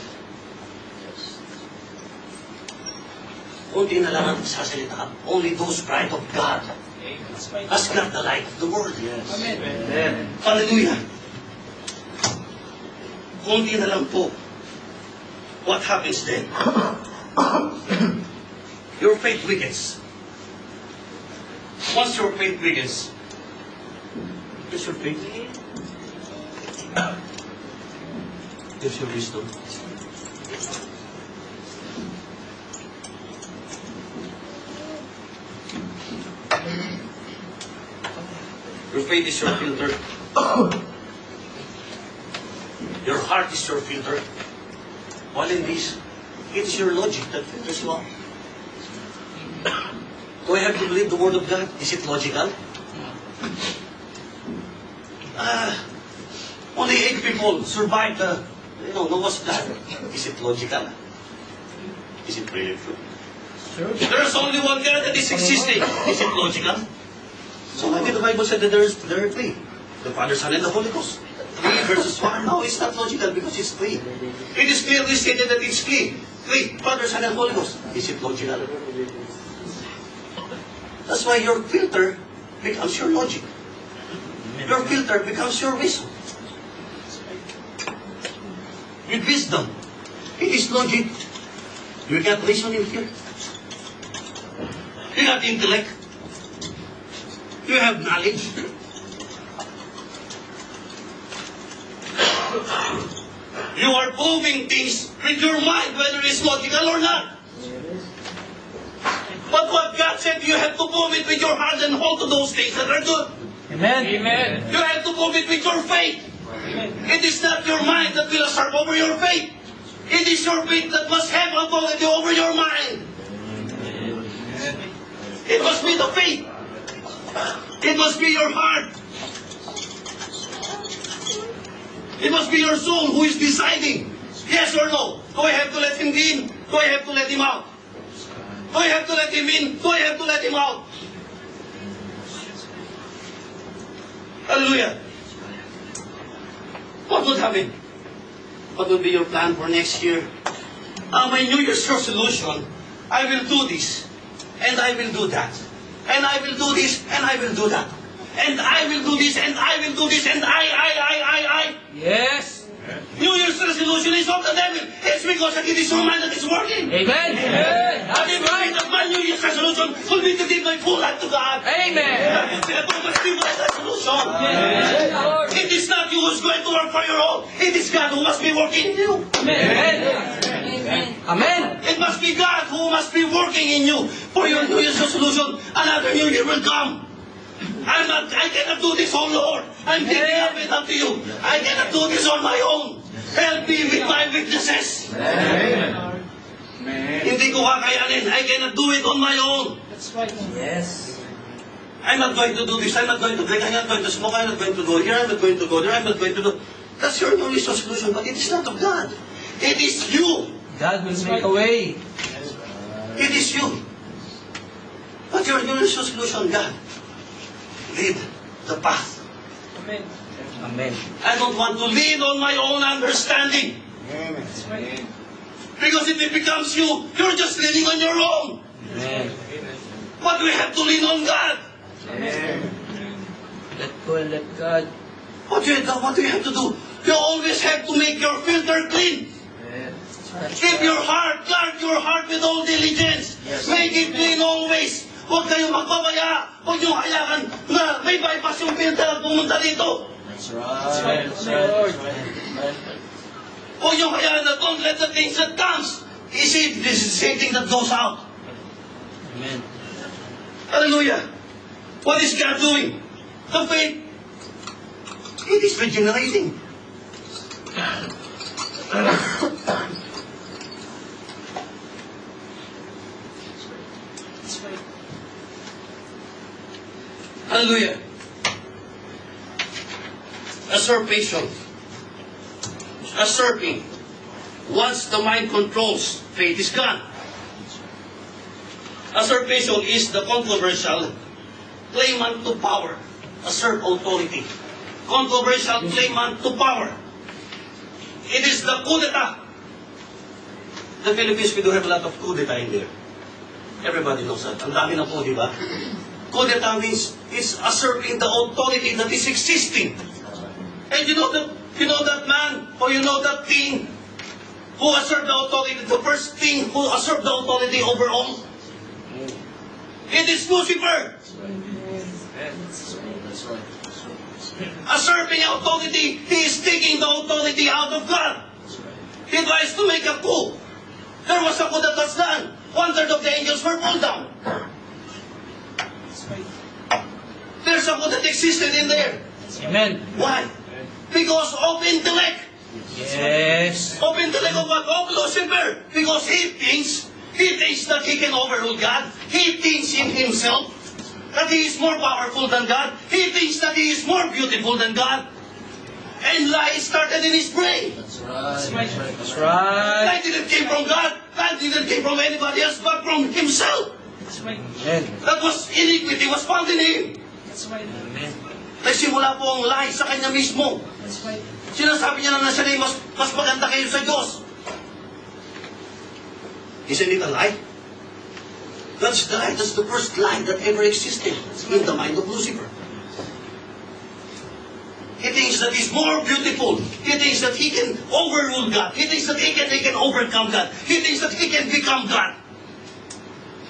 Kunti na lang ang sasalita. Only those bride of God That's right. has got the light of the world. Yes. Amen. Hallelujah. Kunti na lang po. What happens then? Your faith weakens. Once your faith weakens, is your faith? Gives you wisdom. Your faith is your filter. Your heart is your filter. While in this, it is your logic that filters you out. Do I have to believe the Word of God? Is it logical? Only 8 people survived the, Noah's flood. Is it logical? Is it really true? There's only one God that is existing. Is it logical? So maybe the Bible said that there are 3. The Father, Son, and the Holy Ghost. 3 versus 1. No, it's not logical because it's 3. It is clearly stated that it's 3. 3. Father, Son, and Holy Ghost. Is it logical? That's why your filter becomes your logic. Your filter becomes your wisdom. With wisdom, it is logic. You got reason in here. You got intellect. You have knowledge. You are proving things with your mind, whether it's logical or not. But what God said, you have to prove it with your heart and hold to those things that are good. Amen. Amen. You have to prove it with your faith. It is not your mind that will usurp over your faith. It is your faith that must have authority over your mind. It must be the faith. It must be your heart. It must be your soul who is deciding, yes or no. Do I have to let him in? Do I have to let him out? Do I have to let him in? Do I have to let him out? Hallelujah. What would happen? What would be your plan for next year? My New Year's resolution, I will do this, and I will do that. And I will do this, and I will do that. And I will do this, and I will do this, and I. Yes. New Year's resolution is of the devil. It's because it is your mind that is working. Amen. Amen. I believe that my New Year's resolution will be to give my full life to God. Amen. Resolution. It is not you who's going to work for your own. It is God who must be working in you. Amen. Amen. It must be God who must be working in you for your New Year's resolution. Another New Year will come. I cannot do this, oh Lord. I'm giving up it up to you. I cannot do this on my own. Help me with my weaknesses. Amen. Hindi ko kakayanin. I cannot do it on my own. That's right. Yes. I'm not going to do this. I'm not going to drink. I'm not going to smoke. I'm not going to go here. I'm not going to go there. I'm not going to do... That's your New Year's resolution, but it is not of God. It is you. God will make a way. It is you. But your New Year's resolution, God, lead the path. Amen. Amen. I don't want to lean on my own understanding. That's right. Because if it becomes you, you're just leaning on your own. Amen. But we have to lean on God. Let go and let God. What do you have to do? You always have to make your filter clean. Keep your heart, guard your heart with all diligence. Make it clean always. Huwag kayong magpapaya. Huwag niyong hayaan na may bypass yung filter at pumunta dito. That's right. That's right. Huwag niyong hayaan na don't let the things that comes. You see, this is the same thing that goes out. Amen. Hallelujah. What is God doing? The faith. It is regenerating. That's right. Hallelujah. Usurpation. Usurping. Once the mind controls, faith is gone. Usurpation is the controversial claimant to power. Usurp authority. Controversial claimant to power. It is the coup d'etat. The Philippines, we do have a lot of coup d'etat in there. Everybody knows that. Ang dami na po, di ba? Coup d'etat means it's usurping the authority that is existing. And you know that man, or you know that thing who usurped the authority, the first thing who usurped the authority over all? It is Lucifer. That's right. Usurping authority, he is taking the authority out of God. He tries to make a coup. There was a coup that was done. 1/3 of the angels were pulled down. There's a coup that existed in there. Amen. Why? Because of intellect. Yes. Of intellect of what? Of Lucifer. Because he thinks that he can overrule God. He thinks in himself that he is more powerful than God. He thinks that he is more beautiful than God. And lies started in his brain. That's right. That's right. That didn't came from God. That didn't came from anybody else but from himself. That's right. Amen. That was iniquity was found in him. That's right. Amen. Nagsimula po ang lie sa kanya mismo. That's right. Sinasabi niya na siya na mas maganda kayo sa Diyos. Isn't it a lie? That's the lie. That's the first lie that ever existed in the mind of Lucifer. He thinks that he's more beautiful. He thinks that he can overrule God. He thinks that he can overcome God. He thinks that he can become God.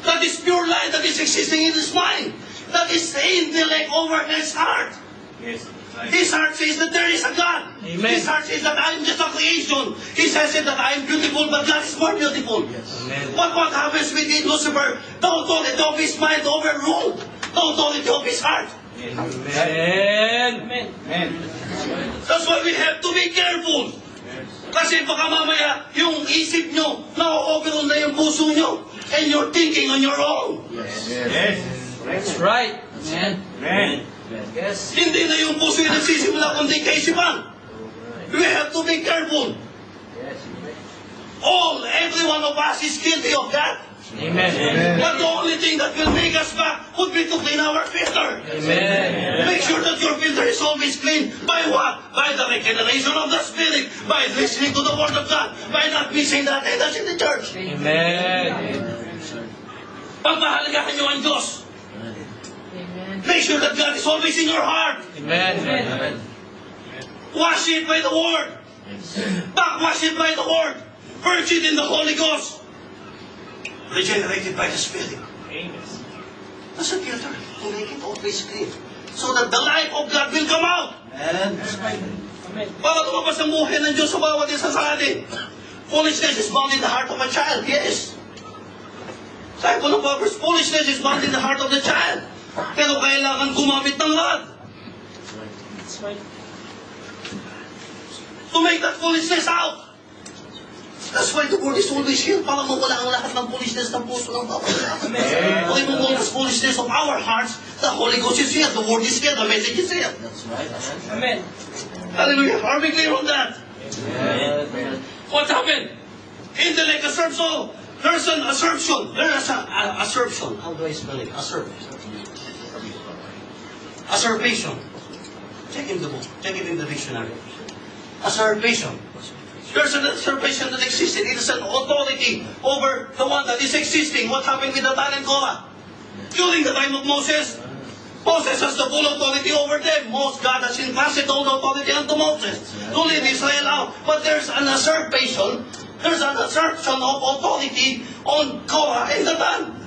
That is pure lie that is existing in his mind. That is the intellect over his heart. Yes. Right. His heart says that there is a God. Amen. His heart says that I am just a creation. He says that I am beautiful, but God is more beautiful. Amen. But what happens with Lucifer? The authority of his mind overruled the authority of his heart. Amen. Amen. That's why we have to be careful. Kasi baka mamaya, yung isip nyo, na-overrule na yung puso nyo, and you're thinking on your own. Yes. That's right. Amen. Amen. Yes. Hindi na yung puso yung nagsisimula, kundi kaisipan. We have to be careful. Every one of us is guilty of that. Amen. But the only thing that will make us back would be to clean our filter. Amen. Make sure that your filter is always clean. By what? By the regeneration of the Spirit. By listening to the Word of God. By not missing the attendance in the church. Amen. Pagmahalagahan nyo ang Diyos. Make sure that God is always in your heart. Amen. Wash it by the Word. Backwash it by the Word. Purge it in the Holy Ghost. Regenerated by the Spirit. That's a filter to make it always clean. So that the life of God will come out. Amen. Para lumabas ang buhay ng Diyos sa bawat isa sa atin. Foolishness is bound in the heart of a child. Yes. Sabi po ng Proverbs, foolishness is bound in the heart of the child. Pero kailangan gumamit ng rod That's right. to make that foolishness out. That's why the word is always here para mawala ang lahat ng foolishness ng puso ng bawat isa. To remove all the foolishness of our hearts, the Holy Ghost is here, the word is here, the message is here. That's right. Amen. Hallelujah. Are we clear on that? Amen. What happened? Intellect usurption. There's an assertion. There is an assertion. How do I spell it? Usurpation. Check in the book. Check it in the dictionary. Usurpation. There's an usurpation that existed. It is an authority over the one that is existing. What happened with Dathan and Korah? During the time of Moses, Moses has the full authority over them. God has entrusted all the authority unto Moses to lead Israel out. But there's an usurpation. There's an usurpation of authority on Korah and Dathan.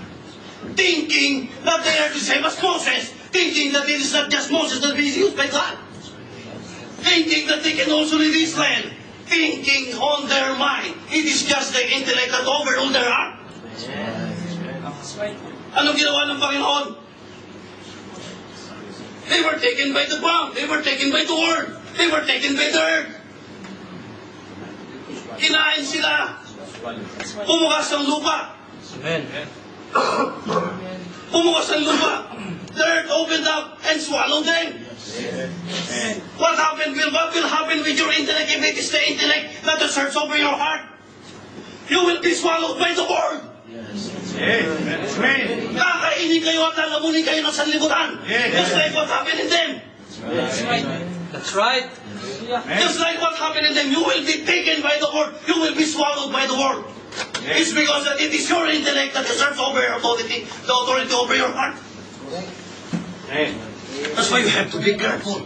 Thinking that they are the same as Moses. Thinking that it is not just Moses that is used by God. Thinking that they can also lead Israel. Thinking on their mind. It is just the intellect that overruled their heart. That's right. Anong ginawa ng Panginoon? They were taken by the ground. They were taken by the word. They were taken by the earth. Kinain sila. Pumukas ang lupa. Amen. Pumukas ang lupa. the earth opened up and swallowed them. What will happen with your intellect if it is the intellect that asserts over your heart? You will be swallowed by the word. Amen. Kakainin kayo at lalamunin kayo ng sanlibutan. Just like what happened in them. That's right. That's right. Hallelujah. Just like what happened in them. You will be taken by the word. You will be swallowed by the word. It's because that it is your intellect that asserts over your authority, the authority over your heart. That's why you have to be careful.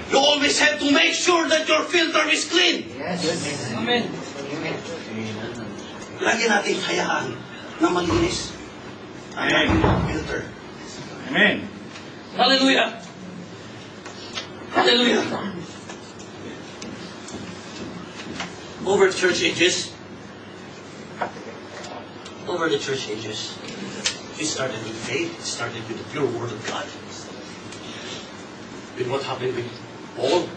You always have to make sure that your filter is clean. Amen. Lagi natin hayaan na malinis ang ating filter. Amen. Hallelujah! Hallelujah! Over the church ages, it started with faith, it started with the pure word of God. With what happened with Paul,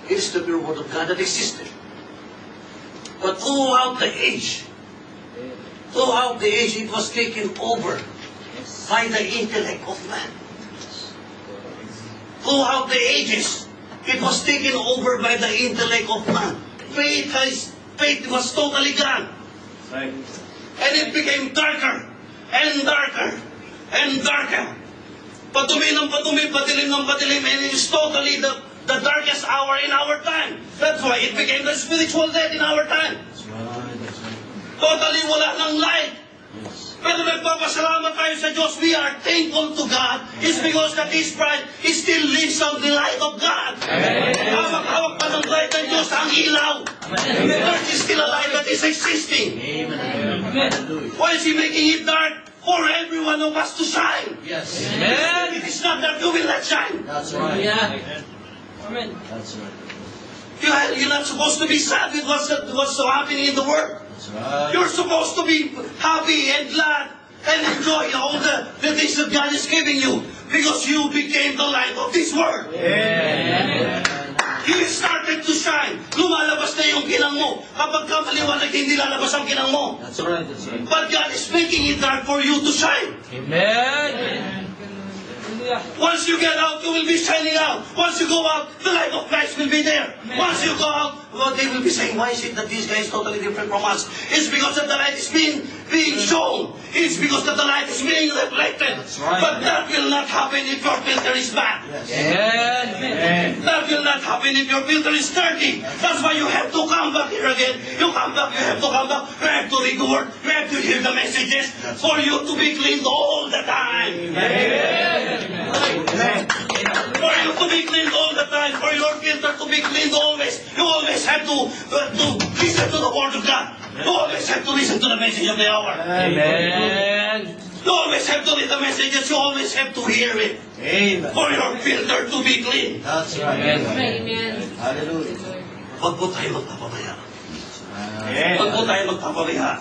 it is the pure word of God that existed. But throughout the age, it was taken over by the intellect of man. Throughout the ages, it was taken over by the intellect of man. Faith was totally gone. And it became darker and darker and darker. Patumi ng patumi, padilim ng padilim, and it is totally the darkest hour in our time. That's why it became the spiritual death in our time. Totally wala ng light. Pero nagpapasalamat tayo sa Diyos. We are thankful to God. It's because that His bride still lives on the light of God. Hawak-hawak pa ng light ng Diyos ang ilaw. The church is still a light that is existing. Why is He making it dark? For every one of us to shine. Yes. It is not that you will not shine. That's right. Yeah. Amen. That's right. You're not supposed to be sad with what's happening in the world. That's right. You're supposed to be happy and glad and enjoy all the things that God is giving you because you became the light of this world. You started to shine. Lumalabas na yung kinang mo. Kapag ka maliwanag, hindi lalabas ang kinang mo. That's right. That's right. But God is making it dark for you to shine. Amen. Hallelujah. Once you get out, you will be shining out. Once you go out, the light of Christ will be there. Once you go out, well, they will be saying, why is it that this guy is totally different from us? It's because that the light is being shown. It's because that the light is being reflected. That's right. But that will not happen if your filter is bad. Amen. That will not happen if your filter is dirty. That's why you have to come back here again. You come back, you have to come back. You have to read the word. You have to hear the messages for you to be cleaned all the time. For you to be cleaned all the time, for your filter to be cleaned always, you always have to listen to the word of God. You always have to listen to the message of the hour. Amen. You always have to read the messages. You always have to hear it Amen. for your filter to be clean. That's right. Amen. Hallelujah. Huwag po tayo magpapabaya. Amen. Huwag po tayo magpapabaya.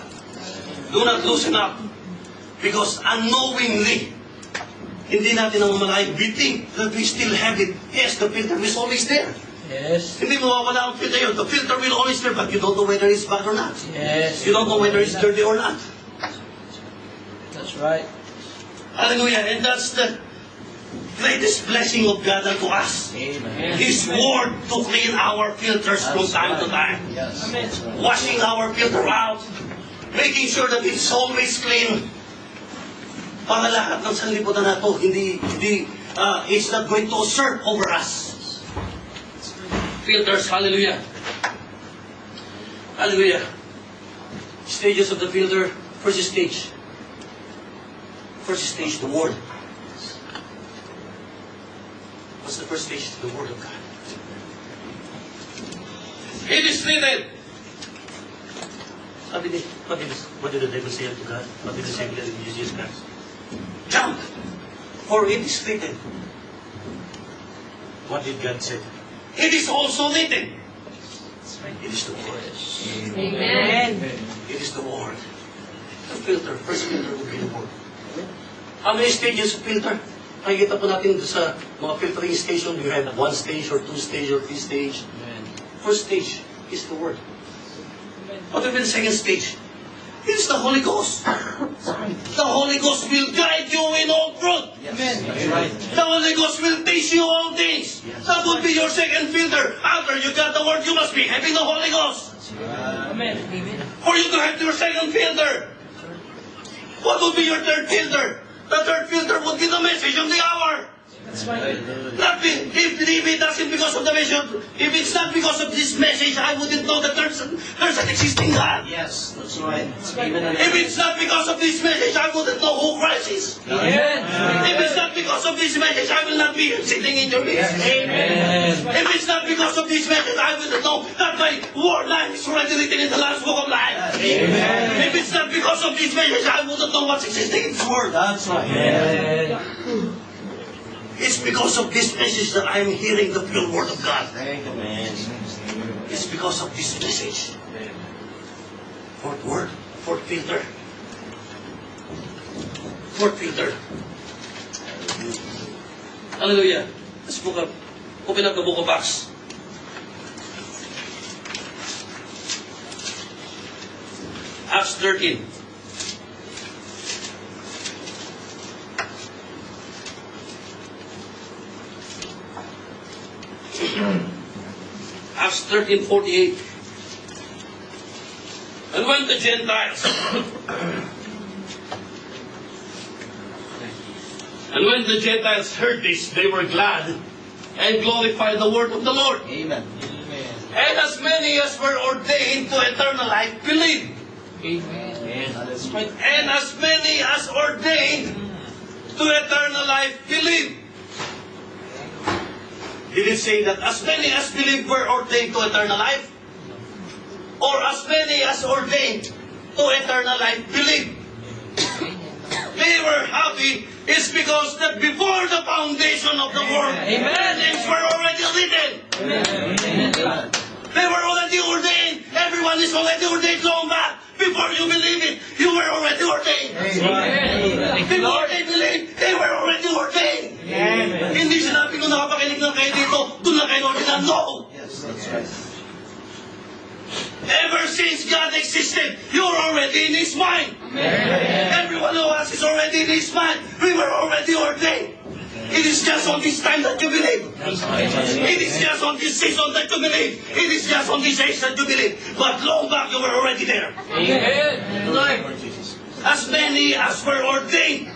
Do not loosen up. Because unknowingly, hindi natin ang malay. We think that we still have it. Yes, the filter is always there. Yes. Hindi mawawala ang filter yun. The filter will always there, but you don't know whether it's bad or not. Yes. You don't know whether it's dirty or not. That's right. Hallelujah. And that's the greatest blessing of God unto us. Amen. His word to clean our filters from time to time. Yes. Amen. Washing our filter out. Making sure that it's always clean. Para lahat ng sanlibutan na ito, it's not going to usurp over us. Filters, hallelujah. Hallelujah. Stages of the filter. First stage, the Word. What's the first stage? The Word of God. It is written. What did the devil say unto God? What did he say to Jesus Christ? Jump! For it is written. What did God say? It is also written. It is the Word. Amen. It is the Word. The filter, first filter will be the Word. How many stages of filter? Nakikita po natin sa mga filtering station, you have 1 stage or 2 stage or 3 stage. First stage is the Word. What will be the second stage? It's the Holy Ghost. The Holy Ghost will guide you in all truth. Amen. That's right. The Holy Ghost will teach you all things. That would be your second filter. After you got the Word, you must be having the Holy Ghost. Amen. For you to have your second filter. What would be your third filter? The third filter would be the message of the hour. That's right. Not if it doesn't because of the message, if it's not because of this message, I wouldn't know that there's an existing God. Yes, that's right. If it's not because of this message, I wouldn't know who Christ is. Amen. If it's not because of this message, I will not be here sitting in your midst. Amen. If it's not because of this message, I wouldn't know that my word life is already written in the last book of life. Amen. If it's not because of this message, I wouldn't know what's existing in this word. That's right. Amen. It's because of this message that I'm hearing the pure word of God. Thank you, man. It's because of this message. Fourth word, fourth filter. Fourth filter. Hallelujah. Let's book up. Open up the book of Acts. Acts 13. Acts 13:48. And when the Gentiles heard this, they were glad and glorified the word of the Lord. Amen. And as many as were ordained to eternal life believed. Amen. That's right. And as many as ordained to eternal life believed. Did it say that as many as believed were ordained to eternal life? Or as many as ordained to eternal life believed? They were happy is because that before the foundation of the world, Amen. names were already written. Amen. They were already ordained. Everyone is already ordained long back. Before you believe it, you were already ordained. Amen. Before they believed, they were already ordained. Hindi sinabi ko nakapakinig lang kayo dito, doon lang kayo ordained. No! Yes, that's right. Ever since God existed, you're already in His mind. Everyone who has is already in His mind. We were already ordained. It is just on this time that you believe. It is just on this season that you believe. It is just on this age that you believe. But long back, you were already there. Amen. As many as were ordained,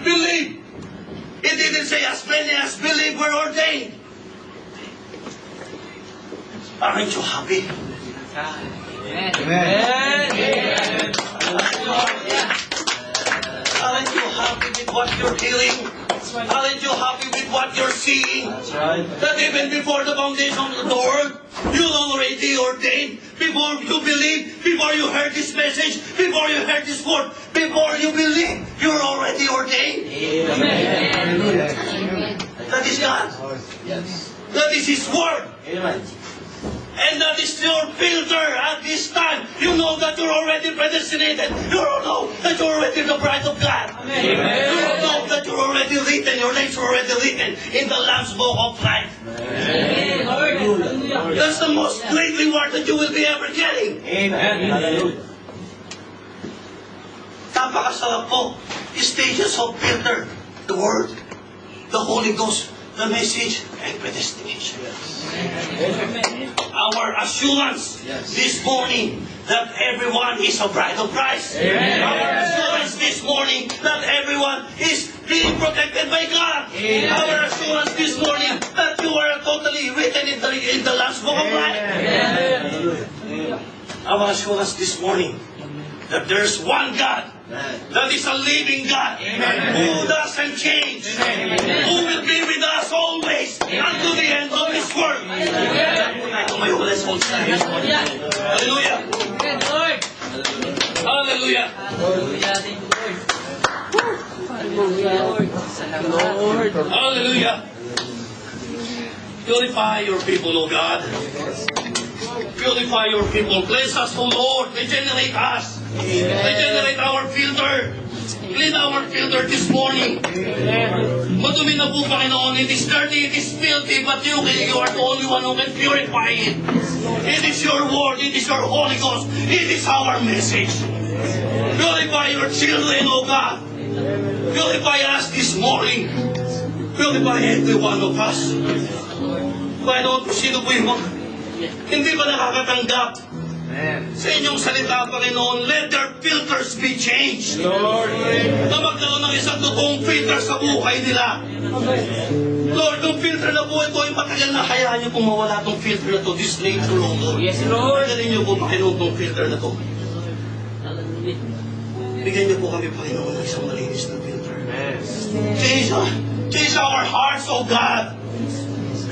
believe. It didn't say as many as believe were ordained. Aren't you happy? Amen. Aren't you happy with what you're hearing? Aren't you happy with what you're seeing? That's right. That even before the foundation of the world, you're already ordained. Before you believe, before you heard this message, before you heard this word, before you believe, you're already ordained. That is God. Yes. That is His word. Amen. And that is your filter at this time. You know that you're already predestinated. You don't know that you're already the bride of God. You don't know that you're already written. Your names are already written in the Lamb's Book of Life. That's the most great reward that you will be ever getting. Amen. Hallelujah. Napakasarap po. Stages of filter. The Word, the Holy Ghost, the message, and predestination. Our assurance this morning that everyone is a bride of Christ. Our assurance this morning that everyone is being protected by God. Our assurance this morning that you are totally written in the Lamb's Book of Life. Our assurance this morning that there's one God that is a living God who doesn't change, who will be with us always unto the end of His work. Hallelujah. Hallelujah. Hallelujah. Purify your people, O God. Purify your people. Bless us, O Lord. Regenerate us. Regenerate our filter. Clean our filter this morning. Madumi na po, Panginoon. It is dirty, it is filthy, but you are the only one who can purify it. It is your word, it is your Holy Ghost, it is our message. Purify your children, O God. Purify us this morning. Purify every one of us. Panginoon, kung sino po yung mga hindi ba nakakatanggap sa inyong salita, Panginoon, let their filters be changed. Lord. Na magkaroon ng isang totoong filter sa buhay nila. Lord, yung filter na buhay ko ay matagal na, hayaan niyo pong mawala tong filter na to, this nature, Lord. Yes, Lord. Pagaling niyo po, Panginoon, tong filter na to. Bigyan niyo po kami, Panginoon, ng isang malinis na filter. Change our hearts, O God.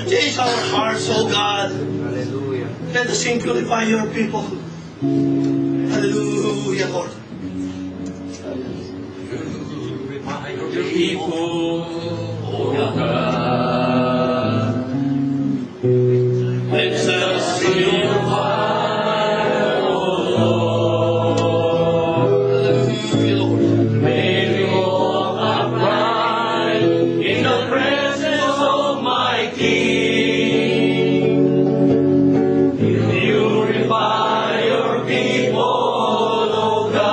Change our hearts, O God. Hallelujah. Let us purify your people. Hallelujah, Lord. Your people, O God. Let us purify, O Lord. Hallelujah, Lord. May we walk upright in the presence of my King. Purify your people, O God.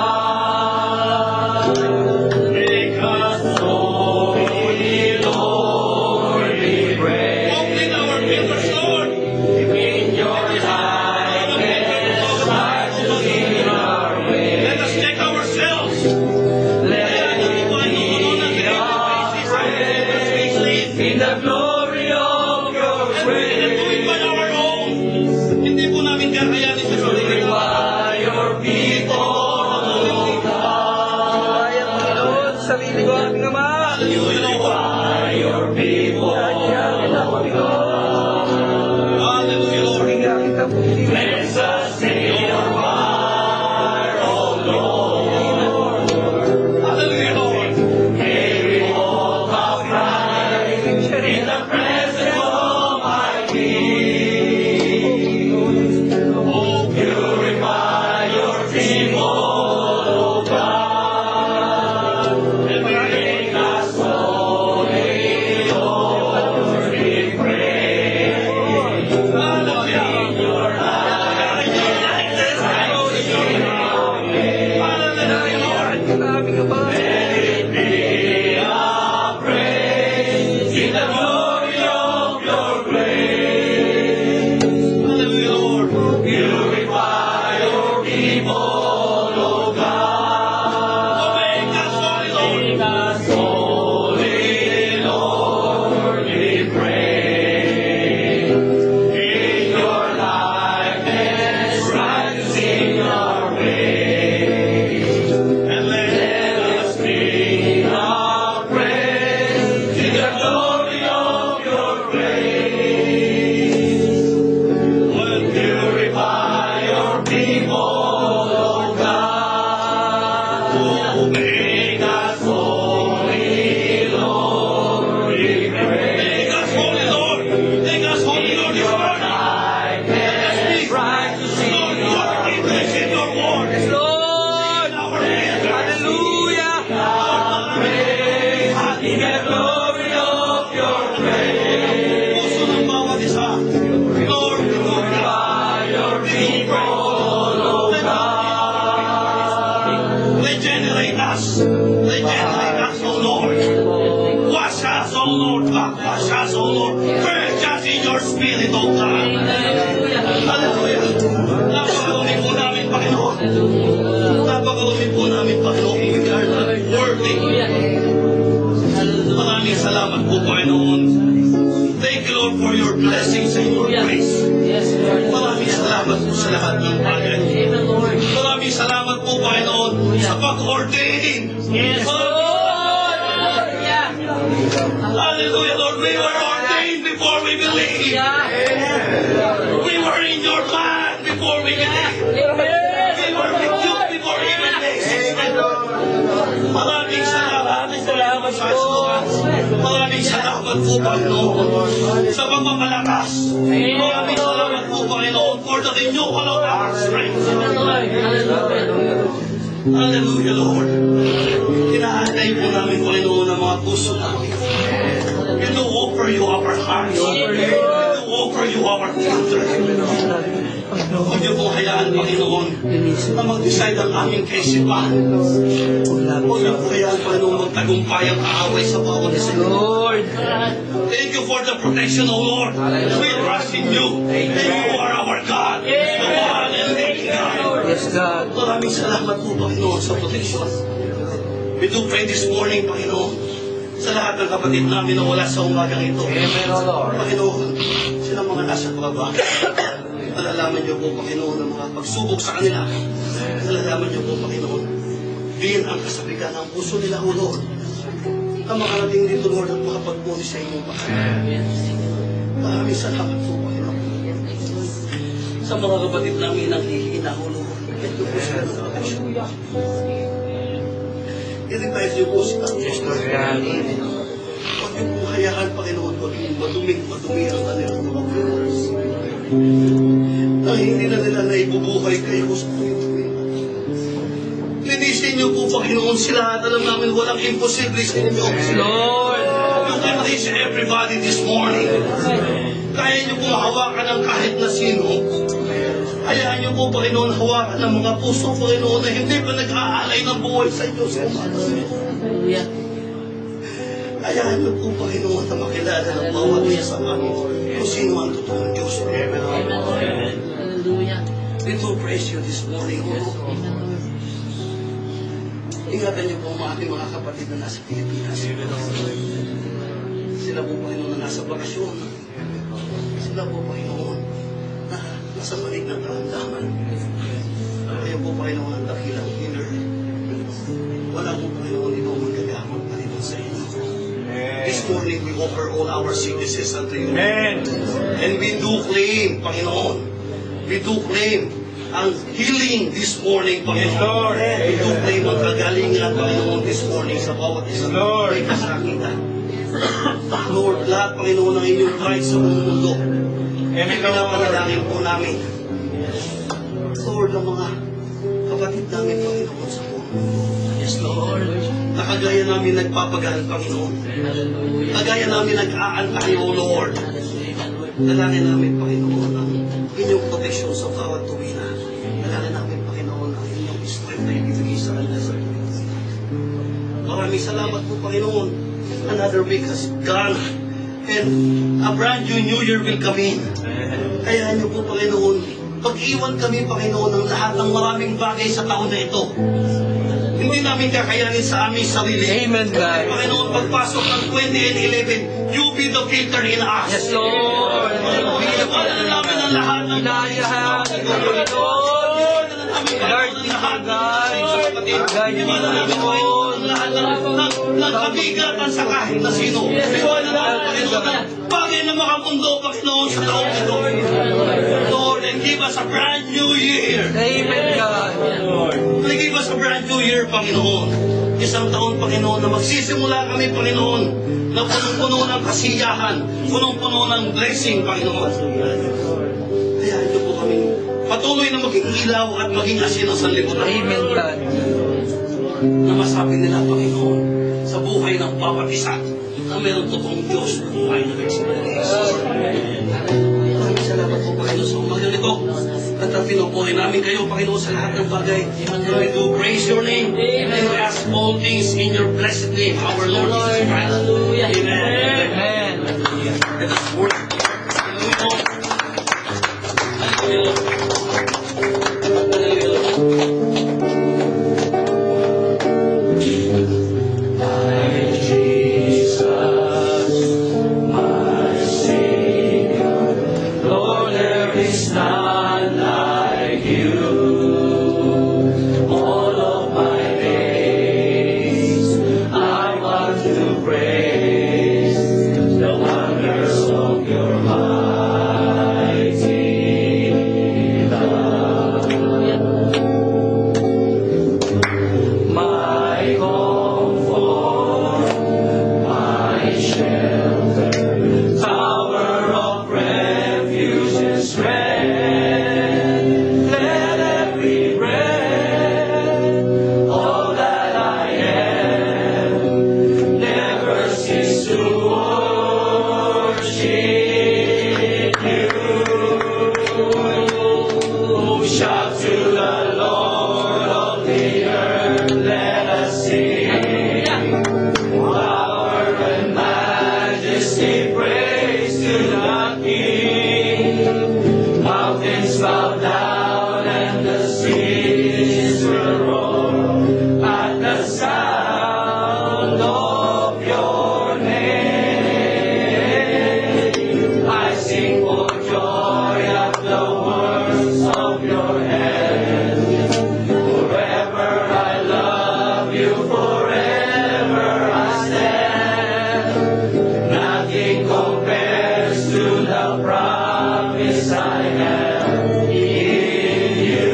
Make us holy, Lord, we pray. Open our filters, Lord. In your likeness, righteous in our way. Let us check ourselves. Let in the glory of your grace, Hindi po namin kakayanin sa sarili ko. purify your people, O God. Purify your people, O God. Hallelujah, Lord. Cleanse us in your fire, O Lord. Hallelujah, Lord. May we walk upright in the presence of my King. Oh, purify your people, O God. And make us holy, Lord, we pray. Hallelujah. In your likeness, righteous in our way. Hallelujah, Lord. Let it be our praise in the glory of your grace. Hallelujah, Lord. Purify your people, O God. Make us holy, Lord. Make us holy, Lord, we pray. In your likeness, righteous in our way. And Let us bring our praise in the glory of your grace. Purify your people, O God. Make us holy, Lord, we pray. make us holy, Lord. Make us holy, Lord. This morning. Likeness, righteous in Lord, your Lord, we bless in your word. Lord. Our prayer. Praise in the glory of your grace. Puso ng bawat isa. Lord, we glorify By your people, O God. Regenerate us. Regenerate us, O Lord. Wash us, O Lord. Wash us, O Lord. Purge us in your spirit, O God. Hallelujah. Napakarumi po namin, Panginoon. Napakarumi po namin, Panginoon. We are not worthy. Maraming salamat po, Panginoon. Thank you, Lord, for your blessings and your grace. Yes, Lord. Maraming salamat po sa lahat ng bagay. Amen, Lord. Maraming salamat po, Panginoon, sa pag-ordain. Yes, Lord. Hallelujah. Hallelujah, Lord. We were ordained before we believed. We were in your mind before we believed. We were with you before even they existed. Maraming salamat sa Panginoon. Maraming salamat po, Panginoon, sa pagmamalakas. Maraming salamat po, Panginoon, for the renewal of our strength. Hallelujah, Lord. Hinahanay po namin, Panginoon, ang mga puso namin. And to offer you our hearts. And to offer you our children. Huwag niyo pong hayaan, Panginoon, na mag-decide ang aming kaisipan. Huwag niyo pong hayaan, Panginoon, magtagumpay ang kaaway sa bawat isa. Lord. Thank you for the protection, O Lord. We trust in you. You are our God. The one and living God. Yes, God. Maraming salamat po, Panginoon, sa protection. We do pray this morning, Panginoon, sa lahat ng kapatid namin na wala sa umagang ito. Amen, O Lord. Panginoon, sila mga nasa baba. Nalalaman niyo po, Panginoon, ang mga pagsubok sa kanila. Nalalaman niyo po, Panginoon, din ang kasabigan ng puso nila, O Lord, na makarating dito, Lord, at makapagmuli sa inyong Panginoon. Maraming salamat po, Panginoon. Sa mga kapatid namin ang hihina, O Lord, ito po sila ng protection. I-revive niyo po sila. Yes, Lord God. Huwag niyo po hayaan, Panginoon, maging madumi ang kanilang mga prayers. Na hindi na nila naibubuhay kayo sa Panginoon. Linisin niyo po, Panginoon, sila at alam namin walang imposible sa inyo. Lord. You can reach everybody this morning. Kaya niyo po hawakan ng kahit na sino. Hayaan niyo po, Panginoon, hawakan ng mga puso, Panginoon, na hindi pa nag-aalay ng buhay sa inyo sa umaga. Hallelujah. Hayaan niyo po, Panginoon, na makilala ng bawat isa sa amin kung sino ang totoong Diyos. Amen, Lord. Hallelujah. We do praise you this morning, O Lord. Amen, Lord. Ingatan niyo po ang ating mga kapatid na nasa Pilipinas. Sila po, Panginoon, na nasa bakasyon. Sila po, Panginoon, na nasa malig ng karamdaman. Kayo po, Panginoon, ang dakilang healer. Wala po, Panginoon, ito magagamang Panginoon sa inyo. This morning, we offer all our sicknesses unto you. Amen. And we do claim, Panginoon, we do claim ang healing this morning, Panginoon. Yes, Lord. We do claim ang kagalingan, Panginoon, this morning sa bawat isa Yes, Lord. may kasakitan. Lord, lahat, Panginoon, ng inyong kahit sa buong mundo, Amen, Lord. pinapanalangin po namin. Lord, ang mga kapatid namin, Panginoon, sa buong mundo. Yes, Lord. Nakagaya namin nagpapagal, Panginoon. Hallelujah. Kagaya namin nag-aantay, O Lord. Amen, Lord. Dalangin namin, Panginoon, ang inyong proteksyon sa bawat tuwina. Dalangin namin, Panginoon, ang inyong strength na ibibigay sa kanila sa tuwina. Maraming salamat po, Panginoon. Another week has gone. And a brand new year will come in. Kaya niyo po, Panginoon, pag-iwan kami, Panginoon, ng lahat ng maraming bagay sa taon na ito. Hindi namin kakayanin sa aming sarili. Amen, God. Panginoon, pagpasok ng 20 and 11, you be the filter in us. Yes, Lord. Piniwala na namin ang lahat ng Inayahan. Lord. Lord, Piniwala namin, Panginoon, ang lahat ng kabigatan sa kahit na sino. Piniwala namin, Panginoon, ang bagay na makamundo, Panginoon, sa taong ito. Lord, and give us a brand new year. Amen, God. Give us a brand new year, Panginoon. Isang taon, Panginoon, na magsisimula kami, Panginoon, na punong-puno ng kasiyahan, punong-puno ng blessing, Panginoon. Kaya ito po kami patuloy na maging ilaw at maging asin ng sanlibutan. Amen, God. Na masabi nila, Panginoon, sa buhay ng bawat isa, na mayroong totoong Diyos na buhay na nagsimulis. Maraming salamat po, Panginoon, sa umaga nito. At ang pinupuri namin kayo, Panginoon, sa lahat ng bagay. And we do praise your name. And we ask all things in your blessed name, our Lord Jesus Christ. Hallelujah. Amen. Amen. Let us worship. Hallelujah. Hallelujah. Hallelujah. Lord, there is none like you. All of my days, I want to praise the wonders of your mighty love. My comfort, my shelter, tower of refuge and strength. Let every breath, all that I am, never cease to worship you. promise I have in you.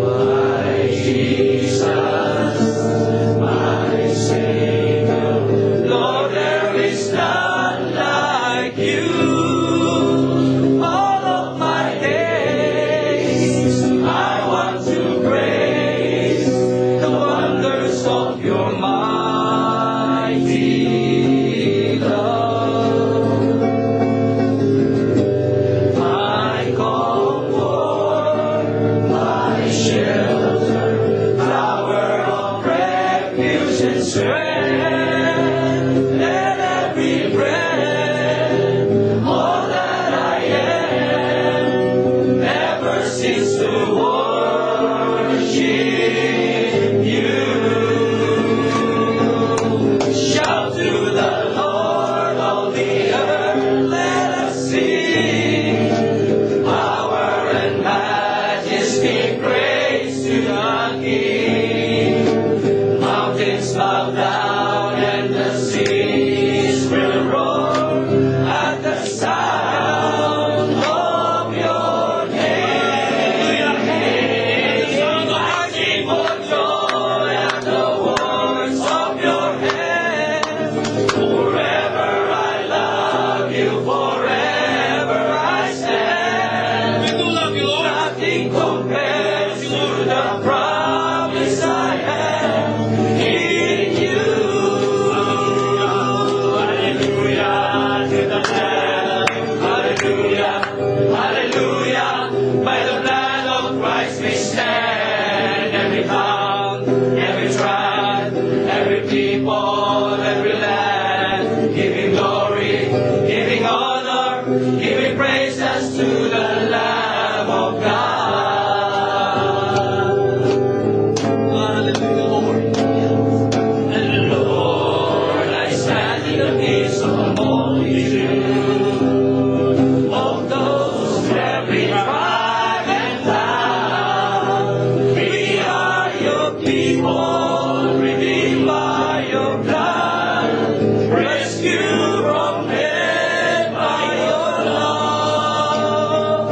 My Jesus, my Savior, Lord, there is none like you. All of my days, I want to praise the wonders of your mighty love. My comfort, my shelter, flower of refuge and strength, let every breath, all that I am, never cease to worship you. Shout to the Lord, all the earth, let us sing. Power and majesty, praise to the King. Mountains bow down and the seas will roar at the sound of your name. I sing for joy at the words of your hand. Forever I love you, forever I stand. We do love you, Lord. Nothing compares to the promise I have in you. Hallelujah to the Lamb. Hallelujah, hallelujah. By the blood of Christ we stand. Every tongue, every tribe, every people, every land, giving glory, giving honor, giving praises to the Lamb of God. Hallelujah, Lord. And Lord, I stand in the midst of a multitude of those from every tribe and tongue. We are your people, redeemed by your blood, rescued from death by your love.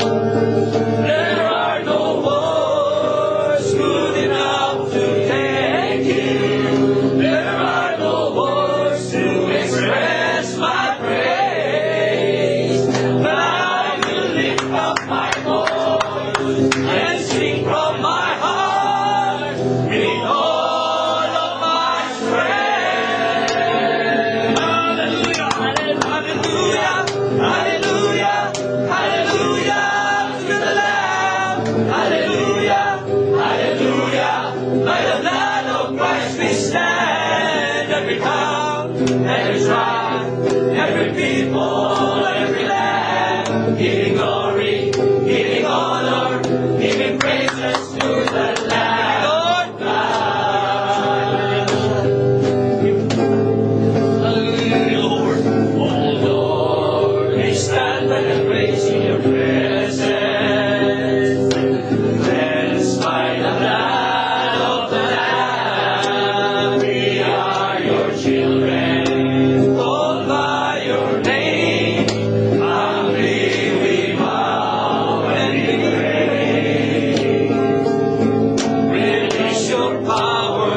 There are no words good enough to thank you. There are no words to express my praise. But I will lift up my voice and sing from my heart with all of my strength. Hallelujah, hallelujah, hallelujah, hallelujah to the Lamb. Hallelujah, hallelujah. By the blood of Christ we stand. Every tongue, every tribe, every people, every land, giving glory, giving honor, giving praises to the Lamb of God. Hallelujah, Lord. Oh Lord, we stand and praise in your presence. Cleansed by the blood of the Lamb, we are your children, called by your name. Humbly we bow and we pray. Release your power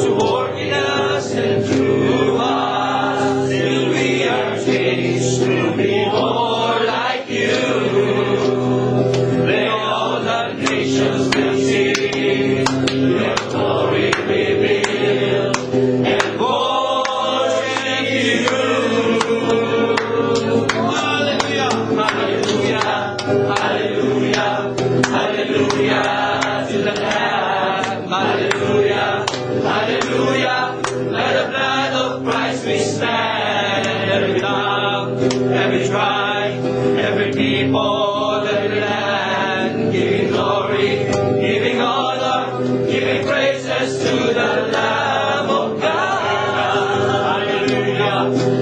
to work in us and through us, till we are changed to be more like you. May all the nations will see your glory revealed and worship you. Hallelujah, hallelujah, hallelujah, hallelujah to the Lamb. Hallelujah, hallelujah. By the blood of Christ we stand. Every tongue, every tribe, every people, every land, giving glory, giving honor, giving praises to the Lamb of God. Hallelujah,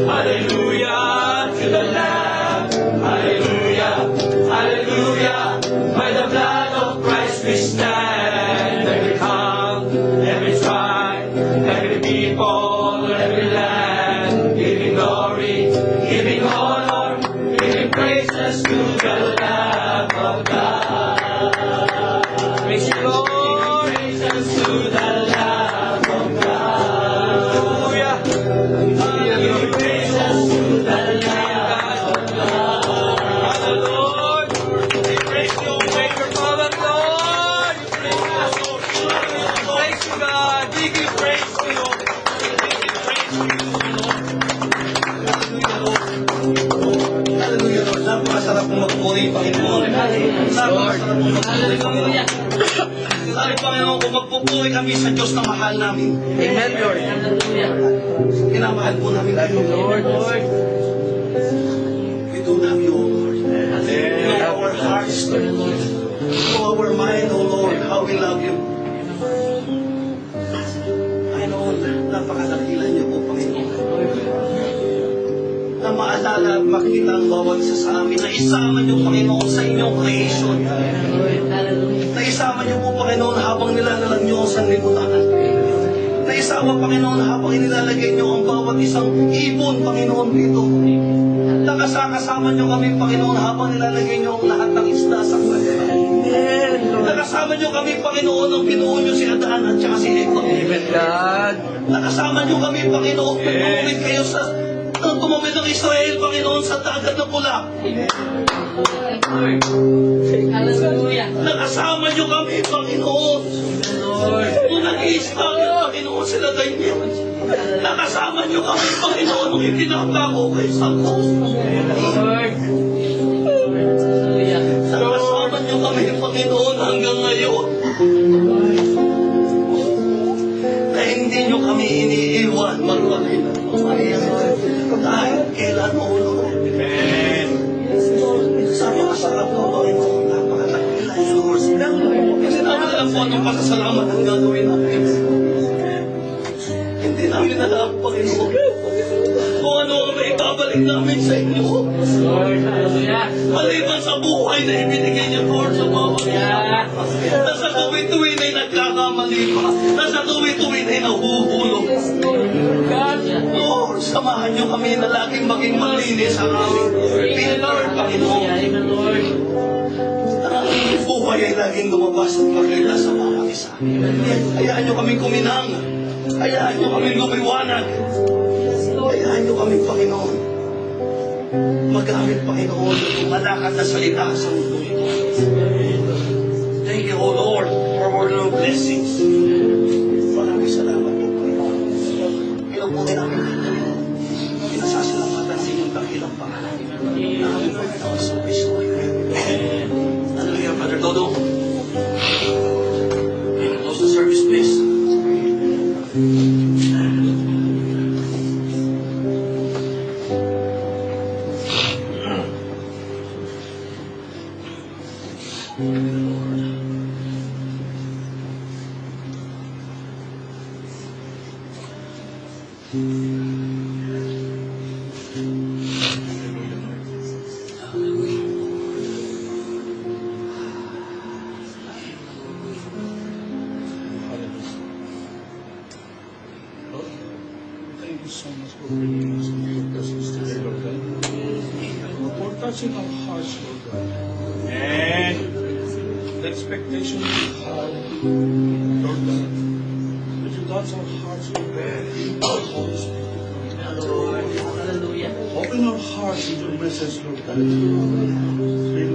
hallelujah to the Lamb. Hallelujah, hallelujah. By the blood of Christ we stand. Every tongue, every tribe, every people. people, every land, giving glory, giving honor, giving praises to the Lamb of God. Praise you, Lord. Praises to the Lamb of God. Hallelujah. Giving praises to the Lamb of God. Father, Lord. We praise you, Praise your Father, Lord. Praise you, God. we give praise to you. We give praise to you, Lord. Hallelujah, Lord. Napakasarap mong magpuri, Panginoon. Napakasarap mong magpuri, Panginoon. Sabi, Panginoon, kung magpupuri kami sa Diyos na mahal namin, Amen, Lord. pinamahal po namin kayo, Lord. We do love you, O Lord. You know our hearts, Lord. You know our mind, O Lord, how we love you. Panginoon, napakadakila niyo po, Panginoon. Na maalala at makita ang bawat isa sa amin, na isama niyo, Panginoon, sa inyong creation. Na isama niyo po, Panginoon, habang nilalalang niyo ang sanlibutan. Na isama, Panginoon, habang inilalagay niyo ang bawat isang ibon, Panginoon, dito. Nakasama niyo kami, Panginoon, habang nilalagay niyo ang lahat ng isda sa kwenta. Nakasama niyo kami, Panginoon, nung binuo niyo si Adan at saka si Eva. Amen, God. Nakasama niyo kami, Panginoon, nung tumawid kayo sa nung tumawid ng Israel, Panginoon, sa dagat na pula. Nakasama niyo kami, Panginoon. Nung nag-i-struggle, Panginoon, sila ganyan. Nakasama niyo kami, Panginoon, nung ipinapako kayo sa cross. Nakasama niyo kami, Panginoon, hanggang ngayon. Na hindi niyo kami iniiwan, magpakita. Kahit kailan, O Lord. Amen. Sa mga sarap mo, Panginoon, napakadakila niyo, Lord. Kasi namin alam po anong pasasalamat ang gagawin namin. Hindi namin alam, Panginoon, kung ano ang maibabalik namin sa inyo. Maliban sa buhay na ibinigay niyo, Lord, sa bawat isa. Na sa tuwi-tuwi na'y nagkakamali pa. Na sa tuwi-tuwi na'y nahuhulog. Lord, samahan niyo kami na laging maging malinis ang aming pillar, Panginoon. Ang aming buhay ay laging lumabas at makita sa bawat isa. Hayaan niyo kaming kuminang. Hayaan niyo kaming lumiwanag. Hayaan niyo kaming, Panginoon, magamit, Panginoon, yung malakad na salita sa mundo ito. Thank you, O Lord, for all your blessings. Maraming salamat po, Panginoon. Pinupuri namin dito. Pinasasalamatan sa inyong dakilang pangalan. Namin, Panginoon, sa Kristo. Hallelujah, Brother Dodo. You can close the service, please. Thank you so much for bringing us into your presence today, Lord God. For touching our hearts, Lord God. And the expectation we have, Lord God, that you touch our hearts, Lord God. Our Holy Spirit. Open our hearts to your message, Lord God. Feel